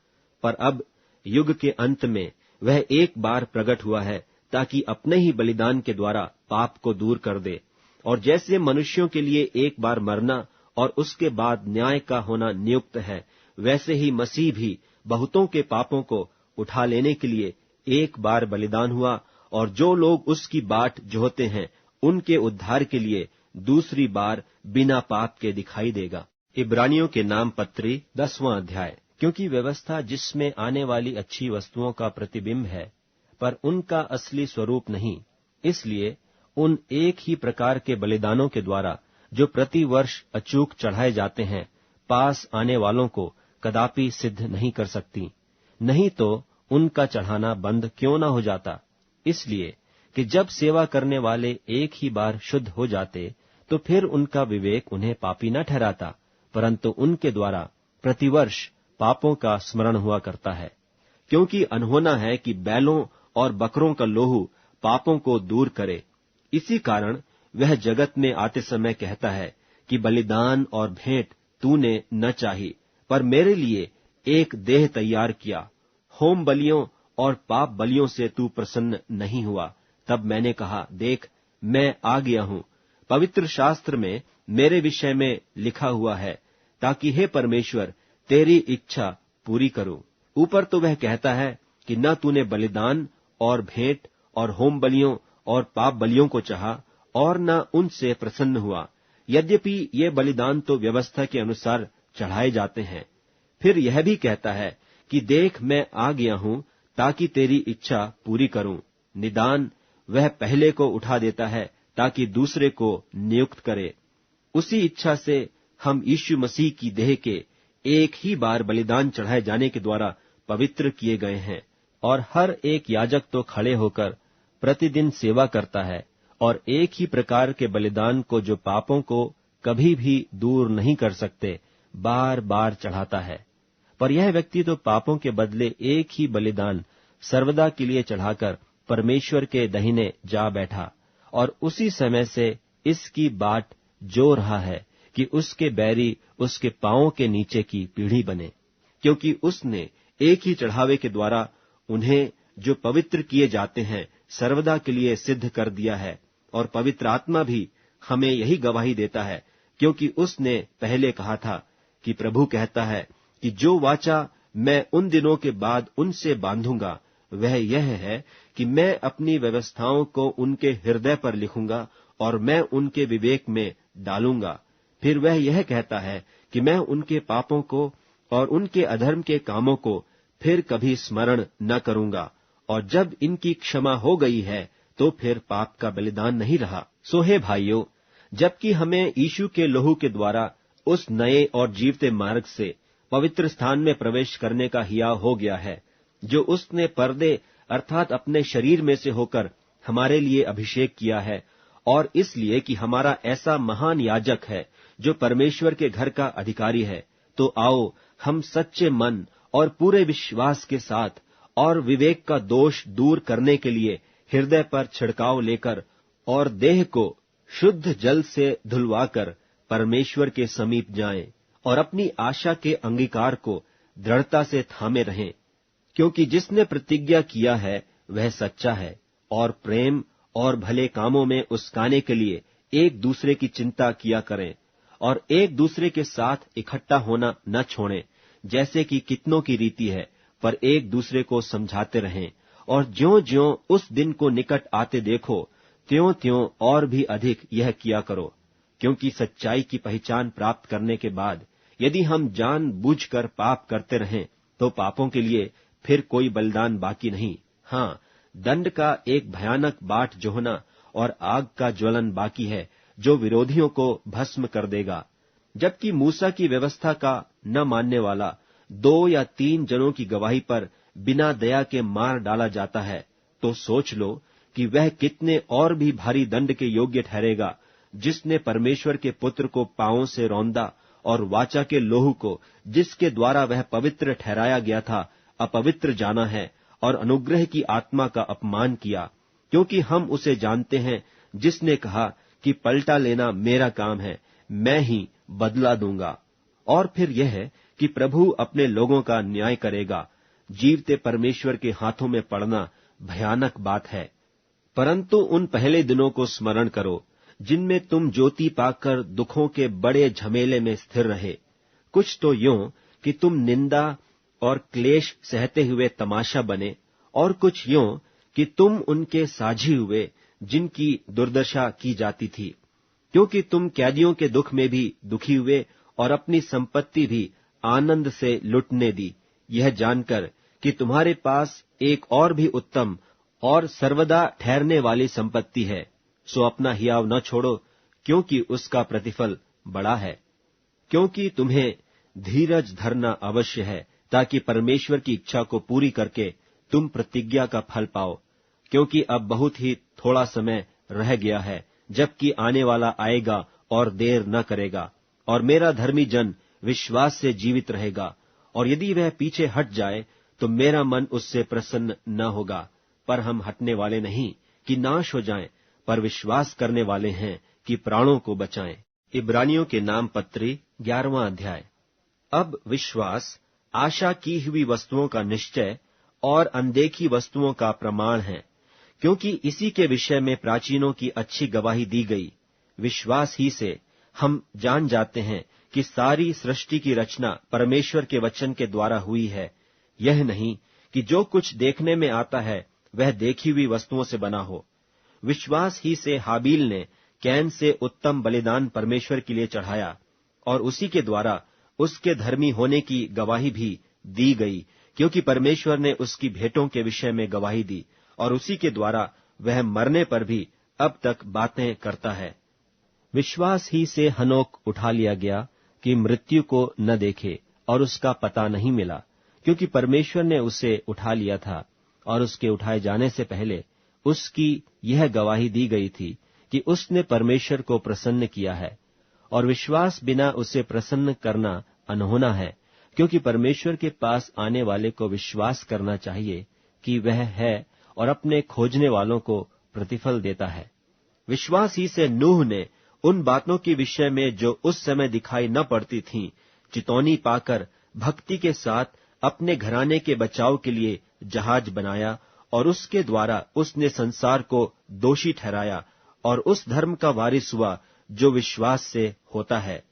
पर अब युग के अंत में वह एक बार प्रकट हुआ है, ताकि अपने ही बलिदान के द्वारा पाप को दूर कर दे। और जैसे मनुष्यों के लिए एक बार मरना और उसके बाद न्याय का होना नियुक्त है, वैसे ही मसीह भी बहुतों के पापों को उठा लेने के लिए एक बार बलिदान हुआ, और जो लोग उसकी बाट जोहते हैं, उनके उद्धार के लिए दूसरी बार बिना पाप के दिखाई देगा। इब्रानियों के नाम पत्री 10वां अध्याय। क्योंकि व्यवस्था जिसमें आने वाली अच्छी वस्तुओं का प्रतिबिंब है, पर उनका असली स्वरूप नहीं, इसलिए उन एक ही प्रकार के बलिदानों के द्वारा जो प्रति वर्ष अचूक चढ़ाए जाते हैं, पास आने वालों को कदापि सिद्ध नहीं कर सकती। नहीं तो उनका चढ़ाना बंद क्यों न हो जाता। इसलिए कि जब सेवा करने वाले एक ही बार शुद्ध हो जाते, तो फिर उनका विवेक उन्हें पापी न ठहराता, परंतु उनके द्वारा प्रतिवर्ष पापों का स्मरण हुआ करता है। क्योंकि अनहोना है कि बैलों और बकरों का लोहू पापों को दूर करे। इसी कारण वह जगत में आते समय कहता है कि बलिदान और भेंट तूने न चाही, पर मेरे लिए एक देह तैयार किया। होम बलियों और पाप बलियों से तू प्रसन्न नहीं हुआ। तब मैंने कहा, देख, मैं आ गया हूं। पवित्र शास्त्र में मेरे विषय में लिखा हुआ है, ताकि हे परमेश्वर तेरी इच्छा पूरी करूं। ऊपर तो वह कहता है कि न तूने बलिदान और भेंट और होम बलियों और पाप बलियों को चाहा, और न उनसे प्रसन्न हुआ। यद्यपि ये बलिदान तो व्यवस्था के अनुसार चढ़ाए जाते हैं। फिर यह भी कहता है कि देख, मैं आ गया हूं ताकि तेरी इच्छा पूरी करूं। निदान वह पहले को उठा देता है, ताकि दूसरे को नियुक्त करे। उसी इच्छा से हम यीशु मसीह की देह के एक ही बार बलिदान चढ़ाए जाने के द्वारा पवित्र किए गए हैं। और हर एक याजक तो खड़े होकर प्रतिदिन सेवा करता है, और एक ही प्रकार के बलिदान को, जो पापों को कभी भी दूर नहीं कर सकते, बार बार चढ़ाता है। पर यह व्यक्ति तो पापों के बदले एक ही बलिदान सर्वदा के लिए चढ़ाकर परमेश्वर के दाहिने जा बैठा, और उसी समय से इसकी बाट जो रहा है कि उसके बैरी उसके पांवों के नीचे की पीढ़ी बने। क्योंकि उसने एक ही चढ़ावे के द्वारा उन्हें जो पवित्र किए जाते हैं सर्वदा के लिए सिद्ध कर दिया है। और पवित्र आत्मा भी हमें यही गवाही देता है, क्योंकि उसने पहले कहा था कि प्रभु कहता है कि जो वाचा मैं उन दिनों के बाद उनसे बांधूंगा वह यह है कि मैं अपनी व्यवस्थाओं को उनके हृदय पर लिखूंगा और मैं उनके विवेक में डालूंगा। फिर वह यह कहता है कि मैं उनके पापों को और उनके अधर्म के कामों को फिर कभी स्मरण न करूंगा, और जब इनकी क्षमा हो गई है तो फिर पाप का बलिदान नहीं रहा। सो हे भाइयों, जबकि हमें यीशु के लहू के द्वारा उस नए और जीवते मार्ग से पवित्र स्थान में प्रवेश करने का हियाव हो गया है, जो उसने पर्दे अर्थात अपने शरीर में से होकर हमारे लिए अभिषेक किया है, और इसलिए कि हमारा ऐसा महान याजक है जो परमेश्वर के घर का अधिकारी है, तो आओ हम सच्चे मन और पूरे विश्वास के साथ और विवेक का दोष दूर करने के लिए हृदय पर छिड़काव लेकर और देह को शुद्ध जल से धुलवाकर परमेश्वर के समीप जाएं और अपनी आशा के अंगीकार को दृढ़ता से थामे रहें, क्योंकि जिसने प्रतिज्ञा किया है वह सच्चा है। और प्रेम और भले कामों में उस्काने के लिए एक दूसरे की चिंता किया करें, और एक दूसरे के साथ इकट्ठा होना न छोड़ें, जैसे कि कितनों की रीति है, पर एक दूसरे को समझाते रहें। और ज्यों-ज्यों उस दिन को निकट आते देखो, त्यों-त्यों और भी अधिक यह किया करो, क्योंकि सच्चाई की पहचान प्राप्त करने के बाद यदि हम जान बूझकर पाप करते रहें, तो पापों के लिए फिर कोई बलिदान बाकी नहीं। हाँ, दंड का एक भयानक बाट जोहना और आग का ज्वलन बाकी है, जो विरोधियों को भस्म कर देगा। जबकि मूसा की व्यवस्था का न मानने वाला 2 या 3 जनों की गवाही पर बिना दया के मार डाला जाता है, तो सोच लो कि वह कितने और भी भारी दंड के योग्य ठहरेगा, जिसने परमेश्वर के पुत्र को पांवों से रौंदा और वाचा के लोहू को, जिसके द्वारा वह पवित्र ठहराया गया था, अपवित्र जाना है और अनुग्रह की आत्मा का अपमान किया। क्योंकि हम उसे जानते हैं जिसने कहा कि पलटा लेना मेरा काम है, मैं ही बदला दूंगा। और फिर यह है कि प्रभु अपने लोगों का न्याय करेगा। जीवते परमेश्वर के हाथों में पड़ना भयानक बात है। परंतु उन पहले दिनों को स्मरण करो, जिनमें तुम ज्योति पाकर दुखों के बड़े झमेले में स्थिर रहे। कुछ तो यूं कि तुम निंदा और क्लेश सहते हुए तमाशा बने, और कुछ यूं कि तुम उनके साझी हुए जिनकी दुर्दशा की जाती थी, क्योंकि तुम कैदियों के दुख में भी दुखी हुए और अपनी संपत्ति भी आनंद से लुटने दी, यह जानकर कि तुम्हारे पास एक और भी उत्तम और सर्वदा ठहरने वाली संपत्ति है। सो अपना हियाव न छोड़ो, क्योंकि उसका प्रतिफल बड़ा है। क्योंकि तुम्हें धीरज धरना अवश्य है, ताकि परमेश्वर की इच्छा को पूरी करके तुम प्रतिज्ञा का फल पाओ। क्योंकि अब बहुत ही थोड़ा समय रह गया है, जबकि आने वाला आएगा और देर न करेगा। और मेरा धर्मी जन विश्वास से जीवित रहेगा, और यदि वह पीछे हट जाए तो मेरा मन उससे प्रसन्न न होगा। पर हम हटने वाले नहीं कि नाश हो जाएं, पर विश्वास करने वाले हैं कि प्राणों को बचाएं। इब्रानियों के नाम पत्री 11वां अध्याय। अब विश्वास आशा की हुई वस्तुओं का निश्चय और अनदेखी वस्तुओं का प्रमाण है, क्योंकि इसी के विषय में प्राचीनों की अच्छी गवाही दी गई। विश्वास ही से हम जान जाते हैं कि सारी सृष्टि की रचना परमेश्वर के वचन के द्वारा हुई है। यह नहीं कि जो कुछ देखने में आता है वह देखी हुई वस्तुओं से बना हो। विश्वास ही से हाबील ने कैन से उत्तम बलिदान परमेश्वर के लिए चढ़ाया, और उसी के द्वारा उसके धर्मी होने की गवाही भी दी गई, क्योंकि परमेश्वर ने उसकी भेंटों के विषय में गवाही दी, और उसी के द्वारा वह मरने पर भी अब तक बातें करता है। विश्वास ही से हनोक उठा लिया गया कि मृत्यु को न देखे, और उसका पता नहीं मिला, क्योंकि परमेश्वर ने उसे उठा लिया था। और उसके उठाए जाने से पहले उसकी यह गवाही दी गई थी कि उसने परमेश्वर को प्रसन्न किया है। और विश्वास बिना उसे प्रसन्न करना अनहोना है, क्योंकि परमेश्वर के पास आने वाले को विश्वास करना चाहिए कि वह है और अपने खोजने वालों को प्रतिफल देता है। विश्वास ही से नूह ने उन बातों के विषय में जो उस समय दिखाई न पड़ती थीं, चितौनी पाकर भक्ति के साथ अपने घराने के बचाव के लिए जहाज बनाया, और उसके द्वारा उसने संसार को दोषी ठहराया और उस धर्म का वारिस हुआ जो विश्वास से होता है।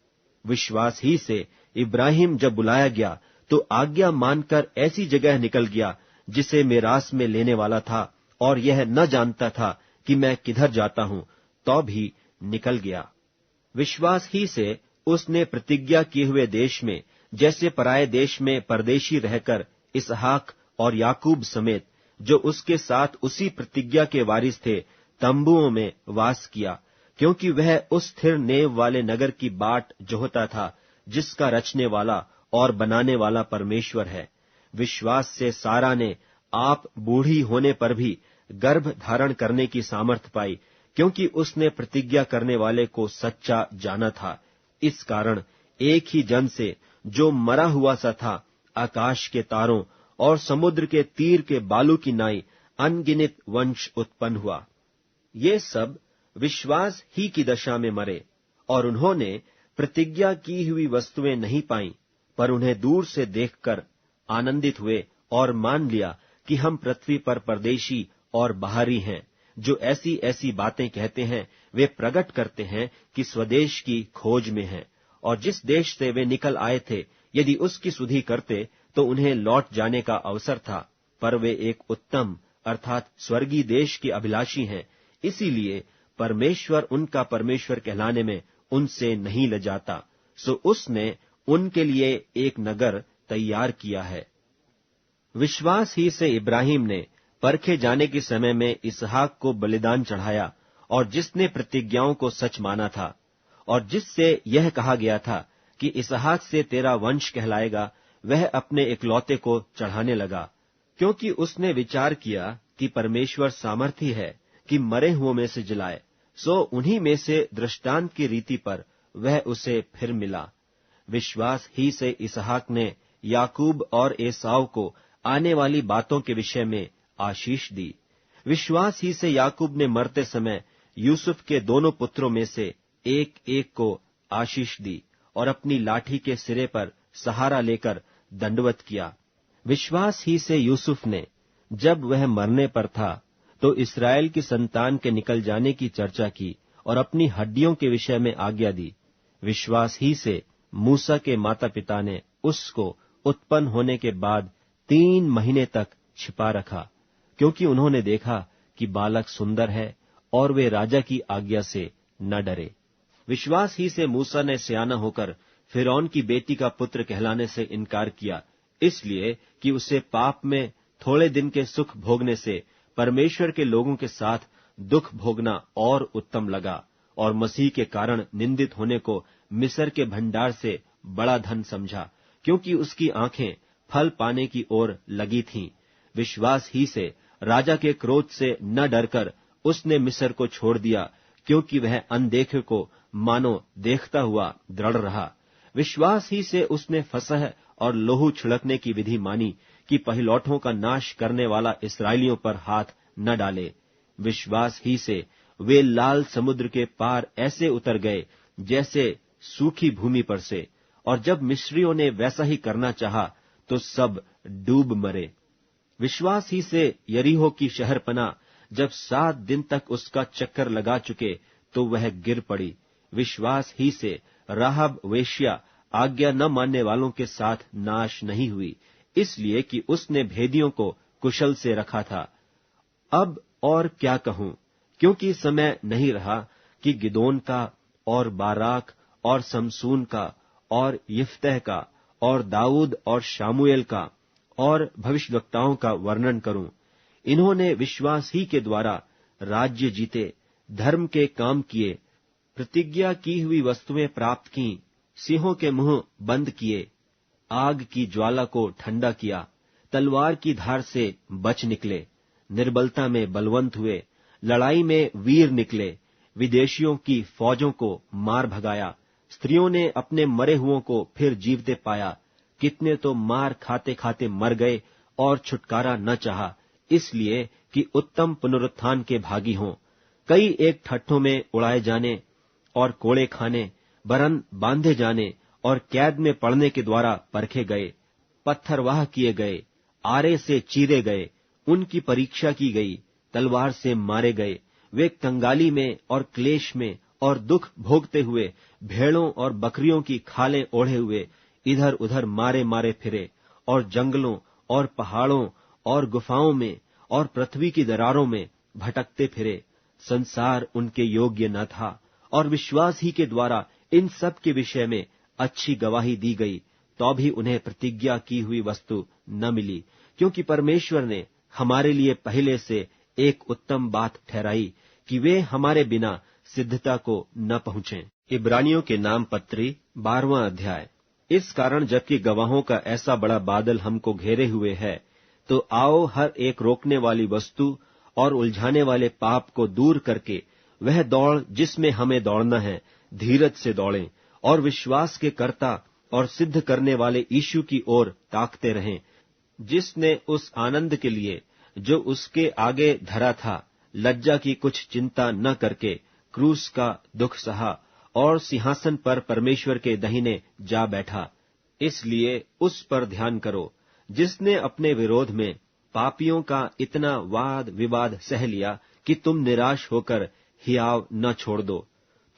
विश्वास ही से इब्राहिम जब बुलाया गया तो आज्ञा मानकर ऐसी जगह निकल गया जिसे मेरास में लेने वाला था, और यह न जानता था कि मैं किधर जाता हूं, तो भी निकल गया। विश्वास ही से उसने प्रतिज्ञा किए हुए देश में, जैसे पराये देश में परदेशी रहकर, इसहाक और याकूब समेत जो उसके साथ उसी प्रतिज्ञा के वारिस थे, तंबुओं में वास किया, क्योंकि वह उस स्थिर नेव वाले नगर की बाट जोहता था जिसका रचने वाला और बनाने वाला परमेश्वर है। विश्वास से सारा ने आप बूढ़ी होने पर भी गर्भ धारण करने की सामर्थ पाई, क्योंकि उसने प्रतिज्ञा करने वाले को सच्चा जाना था। इस कारण एक ही जन से, जो मरा हुआ सा था, आकाश के तारों और समुद्र के तीर के बालू की नाई अनगिनत वंश उत्पन्न हुआ। ये सब विश्वास ही की दशा में मरे, और उन्होंने प्रतिज्ञा की हुई वस्तुएं नहीं पाईं, पर उन्हें दूर से देखकर आनंदित हुए और मान लिया कि हम पृथ्वी पर परदेशी और बाहरी हैं। जो ऐसी ऐसी बातें कहते हैं, वे प्रकट करते हैं कि स्वदेश की खोज में हैं, और जिस देश से वे निकल आए थे, यदि उसकी सुधि करते तो उन्हें लौट जाने का अवसर था, पर वे एक उत्तम अर्थात स्वर्गीय देश के अभिलाषी हैं। इसीलिए परमेश्वर उनका परमेश्वर कहलाने में उनसे नहीं लजाता, सो उसने उनके लिए एक नगर तैयार किया है। विश्वास ही से इब्राहिम ने परखे जाने के समय में इसहाक को बलिदान चढ़ाया, और जिसने प्रतिज्ञाओं को सच माना था, और जिससे यह कहा गया था कि इसहाक से तेरा वंश कहलाएगा, वह अपने इकलौते को चढ़ाने लगा, क्योंकि उसने विचार किया कि परमेश्वर सामर्थी है कि मरे हुओं में से जिलाए। सो उन्हीं में से दृष्टांत की रीति पर वह उसे फिर मिला। विश्वास ही से इसहाक ने याकूब और एसाव को आने वाली बातों के विषय में आशीष दी। विश्वास ही से याकूब ने मरते समय यूसुफ के दोनों पुत्रों में से एक एक को आशीष दी, और अपनी लाठी के सिरे पर सहारा लेकर दंडवत किया। विश्वास ही से यूसुफ ने, जब वह मरने पर था, तो इस्राएल की संतान के निकल जाने की चर्चा की और अपनी हड्डियों के विषय में आज्ञा दी। विश्वास ही से मूसा के माता पिता ने उसको उत्पन्न होने के बाद 3 महीने तक छिपा रखा, क्योंकि उन्होंने देखा कि बालक सुंदर है, और वे राजा की आज्ञा से न डरे। विश्वास ही से मूसा ने सयाना होकर फिरौन की बेटी का पुत्र कहलाने से इनकार किया, इसलिए कि उसे पाप में थोड़े दिन के सुख भोगने से परमेश्वर के लोगों के साथ दुख भोगना और उत्तम लगा, और मसीह के कारण निंदित होने को मिस्र के भंडार से बड़ा धन समझा, क्योंकि उसकी आंखें फल पाने की ओर लगी थीं। विश्वास ही से राजा के क्रोध से न डरकर उसने मिस्र को छोड़ दिया, क्योंकि वह अनदेखे को मानो देखता हुआ दृढ़ रहा। विश्वास ही से उसने फसह और लोहू छिड़कने की विधि मानी कि पहिलौठों का नाश करने वाला इस्राएलियों पर हाथ न डाले। विश्वास ही से वे लाल समुद्र के पार ऐसे उतर गए जैसे सूखी भूमि पर से, और जब मिस्रियों ने वैसा ही करना चाहा तो सब डूब मरे। विश्वास ही से यरीहो की शहरपनाह जब 7 दिन तक उसका चक्कर लगा चुके तो वह गिर पड़ी। विश्वास ही से राहब वेश्या आज्ञा न मानने वालों के साथ नाश नहीं हुई, इसलिए कि उसने भेदियों को कुशल से रखा था। अब और क्या कहूं, क्योंकि समय नहीं रहा कि गिदोन का और बाराक और समसून का और यिफ्तह का और दाऊद और शामुएल का और भविष्यद्वक्ताओं का वर्णन करूं। इन्होंने विश्वास ही के द्वारा राज्य जीते, धर्म के काम किए, प्रतिज्ञा की हुई वस्तुएं प्राप्त की, सिंहों के मुंह बंद किए, आग की ज्वाला को ठंडा किया, तलवार की धार से बच निकले, निर्बलता में बलवंत हुए, लड़ाई में वीर निकले, विदेशियों की फौजों को मार भगाया, स्त्रियों ने अपने मरे हुओं को फिर जीवते पाया, कितने तो मार खाते खाते मर गए और छुटकारा न चाहा, इसलिए कि उत्तम पुनरुत्थान के भागी हों। कई एक ठट्ठों में उड़ाए जाने और कोड़े खाने, बरन बांधे जाने और कैद में पड़ने के द्वारा परखे गए, पत्थरवाह किए गए, आरे से चीरे गए, उनकी परीक्षा की गई, तलवार से मारे गए। वे कंगाली में और क्लेश में और दुख भोगते हुए भेड़ों और बकरियों की खालें ओढ़े हुए इधर उधर मारे मारे फिरे, और जंगलों और पहाड़ों और गुफाओं में और पृथ्वी की दरारों में भटकते फिरे। संसार उनके योग्य न था, और विश्वास ही के द्वारा इन सब के विषय में अच्छी गवाही दी गई, तो भी उन्हें प्रतिज्ञा की हुई वस्तु न मिली, क्योंकि परमेश्वर ने हमारे लिए पहले से एक उत्तम बात ठहराई कि वे हमारे बिना सिद्धता को न पहुंचें। इब्रानियों के नाम पत्री 12वां अध्याय। इस कारण जबकि गवाहों का ऐसा बड़ा बादल हमको घेरे हुए है, तो आओ हर एक रोकने वाली वस्तु और उलझाने वाले पाप को दूर करके वह दौड़ जिसमें हमें दौड़ना है धीरज से दौड़ें, और विश्वास के कर्ता और सिद्ध करने वाले यीशु की ओर ताकते रहें, जिसने उस आनंद के लिए जो उसके आगे धरा था लज्जा की कुछ चिंता न करके क्रूस का दुख सहा और सिंहासन पर परमेश्वर के दाहिने जा बैठा। इसलिए उस पर ध्यान करो जिसने अपने विरोध में पापियों का इतना वाद विवाद सह लिया कि तुम निराश होकर हियाव न छोड़ दो।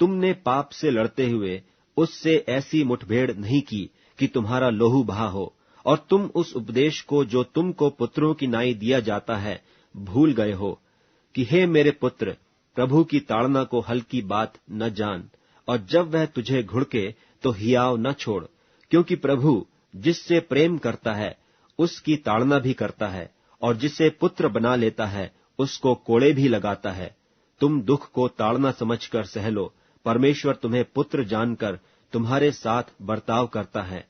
तुमने पाप से लड़ते हुए उससे ऐसी मुठभेड़ नहीं की कि तुम्हारा लोहू बहा हो, और तुम उस उपदेश को जो तुमको पुत्रों की नाई दिया जाता है भूल गए हो कि हे मेरे पुत्र, प्रभु की ताड़ना को हल्की बात न जान, और जब वह तुझे घुड़के तो हियाव न छोड़, क्योंकि प्रभु जिससे प्रेम करता है उसकी ताड़ना भी करता है, और जिसे पुत्र बना लेता है उसको कोड़े भी लगाता है। तुम दुख को ताड़ना समझकर सह लो, परमेश्वर तुम्हें पुत्र जानकर तुम्हारे साथ बर्ताव करता है।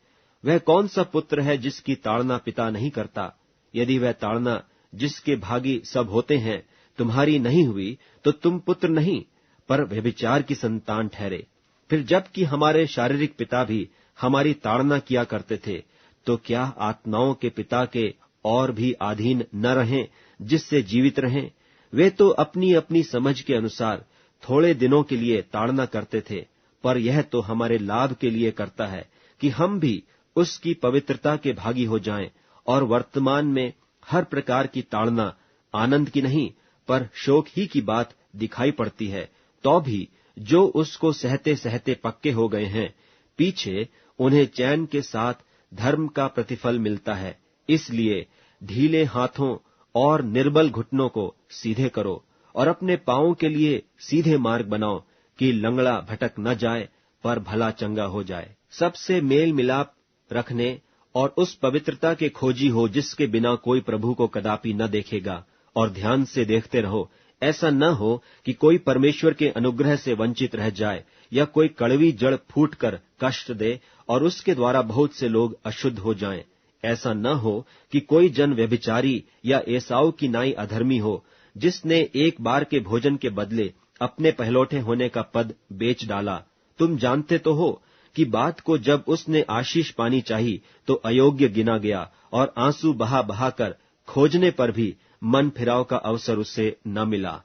वह कौन सा पुत्र है जिसकी ताड़ना पिता नहीं करता? यदि वह ताड़ना जिसके भागी सब होते हैं तुम्हारी नहीं हुई, तो तुम पुत्र नहीं पर व्यभिचार की संतान ठहरे। फिर जबकि हमारे शारीरिक पिता भी हमारी ताड़ना किया करते थे, तो क्या आत्माओं के पिता के और भी अधीन न रहें जिससे जीवित रहें? वे तो अपनी अपनी समझ के अनुसार थोड़े दिनों के लिए ताड़ना करते थे, पर यह तो हमारे लाभ के लिए करता है कि हम भी उसकी पवित्रता के भागी हो जाएं। और वर्तमान में हर प्रकार की ताड़ना आनंद की नहीं पर शोक ही की बात दिखाई पड़ती है, तो भी जो उसको सहते सहते पक्के हो गए हैं, पीछे उन्हें चैन के साथ धर्म का प्रतिफल मिलता है। इसलिए ढीले हाथों और निर्बल घुटनों को सीधे करो, और अपने पांवों के लिए सीधे मार्ग बनाओ, कि लंगड़ा भटक न जाए पर भला चंगा हो जाए। सबसे मेल मिलाप रखने और उस पवित्रता के खोजी हो जिसके बिना कोई प्रभु को कदापि न देखेगा, और ध्यान से देखते रहो, ऐसा न हो कि कोई परमेश्वर के अनुग्रह से वंचित रह जाए, या कोई कड़वी जड़ फूट कर कष्ट दे और उसके द्वारा बहुत से लोग अशुद्ध हो जाएं। ऐसा न हो कि कोई जन व्यभिचारी या एसाऊ की नाई अधर्मी हो, जिसने एक बार के भोजन के बदले अपने पहलौठे होने का पद बेच डाला। तुम जानते तो हो कि बात को जब उसने आशीष पानी चाही तो अयोग्य गिना गया, और आंसू बहा बहा कर खोजने पर भी मन फिराव का अवसर उसे न मिला।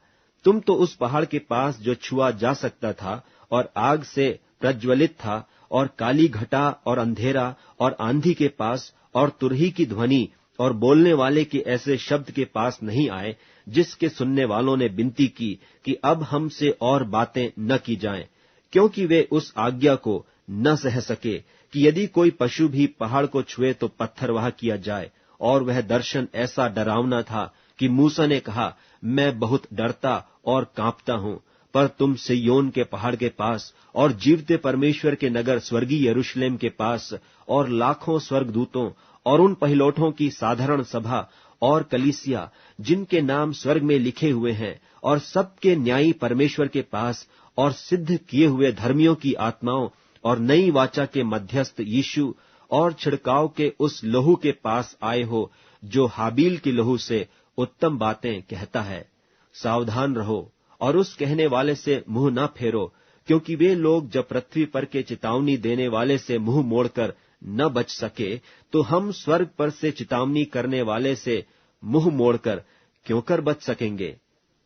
तुम तो उस पहाड़ के पास जो छुआ जा सकता था और आग से प्रज्वलित था, और काली घटा और अंधेरा और आंधी के पास और तुरही की ध्वनि और बोलने वाले के ऐसे शब्द के पास नहीं आए, जिसके सुनने वालों ने विनती की कि अब हमसे और बातें न की जाएं, क्योंकि वे उस आज्ञा को न सह सके कि यदि कोई पशु भी पहाड़ को छुए तो पत्थरवाह किया जाए। और वह दर्शन ऐसा डरावना था कि मूसा ने कहा, मैं बहुत डरता और कांपता हूं। पर तुम सिय्योन के पहाड़ के पास और जीवते परमेश्वर के नगर स्वर्गीय यरूशलेम के पास और लाखों स्वर्गदूतों और उन पहिलौठों की साधारण सभा और कलीसिया जिनके नाम स्वर्ग में लिखे हुए हैं, और सबके न्यायी परमेश्वर के पास और सिद्ध किए हुए धर्मियों की आत्माओं और नई वाचा के मध्यस्थ यीशु और छिड़काव के उस लहू के पास आए हो, जो हाबील की लहू से उत्तम बातें कहता है। सावधान रहो और उस कहने वाले से मुंह न फेरो, क्योंकि वे लोग जब पृथ्वी पर के चेतावनी देने वाले से मुंह मोड़कर न बच सके, तो हम स्वर्ग पर से चेतावनी करने वाले से मुंह मोड़कर क्यों कर बच सकेंगे।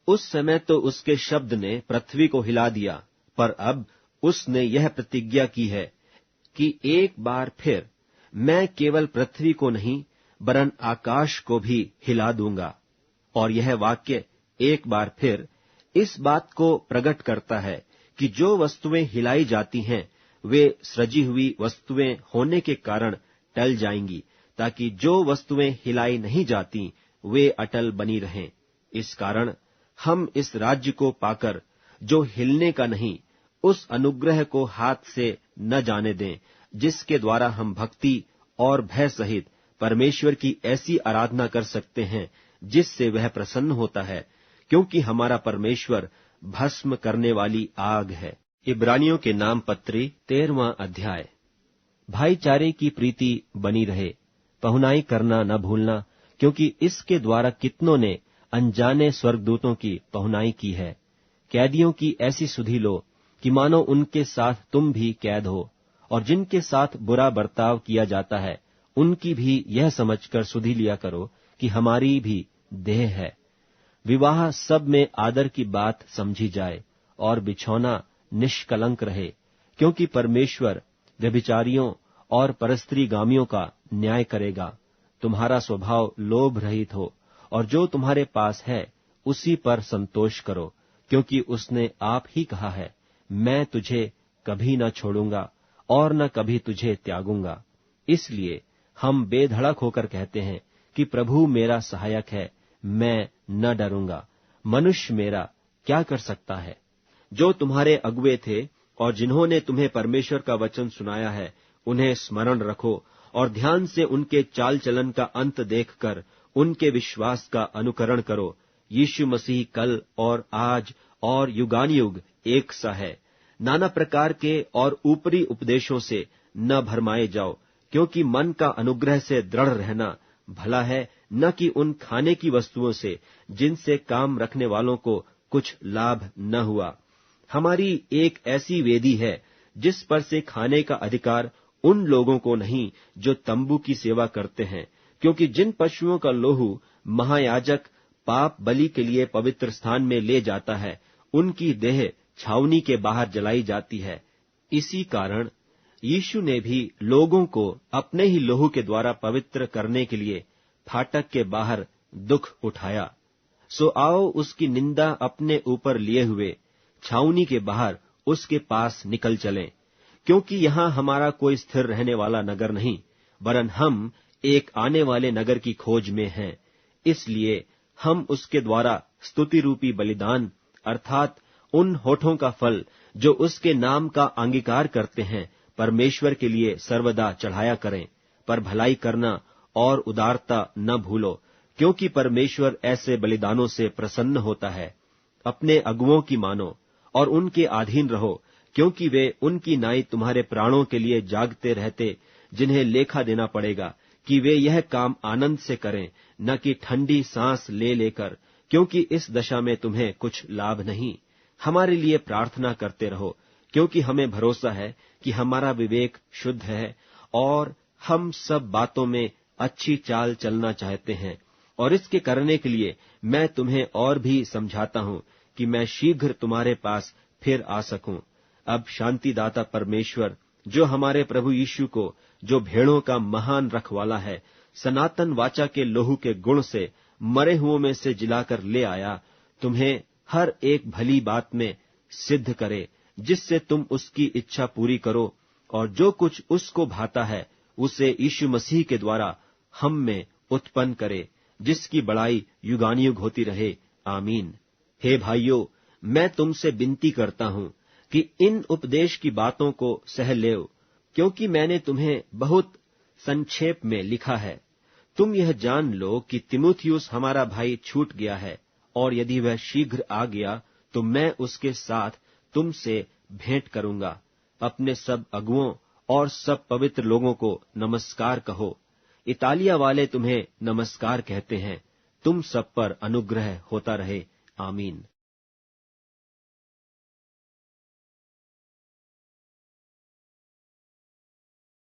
उस समय तो उसके शब्द ने पृथ्वी को हिला दिया, पर अब उसने यह प्रतिज्ञा की है कि एक बार फिर मैं केवल पृथ्वी को नहीं वरन आकाश को भी हिला दूंगा। और यह वाक्य एक बार फिर इस बात को प्रकट करता है कि जो वस्तुएं हिलाई जाती हैं वे सृजी हुई वस्तुएं होने के कारण टल जाएंगी, ताकि जो वस्तुएं हिलाई नहीं जाती वे अटल बनी रहें। इस कारण हम इस राज्य को पाकर जो हिलने का नहीं, उस अनुग्रह को हाथ से न जाने दें, जिसके द्वारा हम भक्ति और भय सहित परमेश्वर की ऐसी आराधना कर सकते हैं जिससे वह प्रसन्न होता है, क्योंकि हमारा परमेश्वर भस्म करने वाली आग है। इब्रानियों के नाम पत्री 13वां अध्याय। भाईचारे की प्रीति बनी रहे, पहुनाई करना न भूलना, क्योंकि इसके द्वारा कितनों ने अनजाने स्वर्गदूतों की पहुनाई की है। कैदियों की ऐसी सुधि लो कि मानो उनके साथ तुम भी कैद हो, और जिनके साथ बुरा बर्ताव किया जाता है उनकी भी यह समझकर सुधि लिया करो कि हमारी भी देह है। विवाह सब में आदर की बात समझी जाए और बिछौना निष्कलंक रहे, क्योंकि परमेश्वर व्यभिचारियों और परस्त्रीगामियों का न्याय करेगा। तुम्हारा स्वभाव लोभ रहित हो, और जो तुम्हारे पास है उसी पर संतोष करो, क्योंकि उसने आप ही कहा है, मैं तुझे कभी न छोड़ूंगा और न कभी तुझे त्यागूंगा। इसलिए हम बेधड़क होकर कहते हैं कि प्रभु मेरा सहायक है, मैं न डरूंगा। मनुष्य मेरा क्या कर सकता है? जो तुम्हारे अगुवे थे और जिन्होंने तुम्हें परमेश्वर का वचन सुनाया है, उन्हें स्मरण रखो और ध्यान से उनके चाल चलन का अंत देखकर उनके विश्वास का अनुकरण करो। यीशु मसीह कल और आज और युगानुयुग एक सा है। नाना प्रकार के और ऊपरी उपदेशों से न भरमाए जाओ, क्योंकि मन का अनुग्रह से दृढ़ रहना भला है, न कि उन खाने की वस्तुओं से जिनसे काम रखने वालों को कुछ लाभ न हुआ। हमारी एक ऐसी वेदी है जिस पर से खाने का अधिकार उन लोगों को नहीं जो तंबू की सेवा करते हैं, क्योंकि जिन पशुओं का लोहू महायाजक पाप बलि के लिए पवित्र स्थान में ले जाता है, उनकी देह छावनी के बाहर जलाई जाती है। इसी कारण यीशु ने भी लोगों को अपने ही लोहू के द्वारा पवित्र करने के लिए फाटक के बाहर दुख उठाया। सो आओ उसकी निंदा अपने ऊपर लिए हुए छावनी के बाहर उसके पास निकल चलें, क्योंकि यहाँ हमारा कोई स्थिर रहने वाला नगर नहीं, वरन हम एक आने वाले नगर की खोज में हैं। इसलिए हम उसके द्वारा स्तुति रूपी बलिदान अर्थात उन होठों का फल जो उसके नाम का अंगीकार करते हैं, परमेश्वर के लिए सर्वदा चढ़ाया करें। पर भलाई करना और उदारता न भूलो, क्योंकि परमेश्वर ऐसे बलिदानों से प्रसन्न होता है। अपने अगुओं की मानो और उनके अधीन रहो, क्योंकि वे उनकी नाई तुम्हारे प्राणों के लिए जागते रहते, जिन्हें लेखा देना पड़ेगा कि वे यह काम आनंद से करें, न कि ठंडी सांस ले लेकर, क्योंकि इस दशा में तुम्हें कुछ लाभ नहीं। हमारे लिए प्रार्थना करते रहो, क्योंकि हमें भरोसा है कि हमारा विवेक शुद्ध है और हम सब बातों में अच्छी चाल चलना चाहते हैं। और इसके करने के लिए मैं तुम्हें और भी समझाता हूँ कि मैं शीघ्र तुम्हारे पास फिर आ सकूं। अब शांतिदाता परमेश्वर, जो हमारे प्रभु यीशु को, जो भेड़ों का महान रखवाला है, सनातन वाचा के लोहू के गुण से मरे हुओं में से जिलाकर ले आया, तुम्हें हर एक भली बात में सिद्ध करे, जिससे तुम उसकी इच्छा पूरी करो, और जो कुछ उसको भाता है उसे यीशु मसीह के द्वारा हम में उत्पन्न करे, जिसकी बड़ाई युगानुयुग होती रहे। आमीन। हे भाइयों, मैं तुमसे विनती करता हूँ कि इन उपदेश की बातों को सह लेओ, क्योंकि मैंने तुम्हें बहुत संक्षेप में लिखा है। तुम यह जान लो कि तीमुथियुस हमारा भाई छूट गया है, और यदि वह शीघ्र आ गया तो मैं उसके साथ तुमसे भेंट करूंगा। अपने सब अगुओं और सब पवित्र लोगों को नमस्कार कहो। इतालिया वाले तुम्हें नमस्कार कहते हैं। तुम सब पर अनुग्रह होता रहे। आमीन।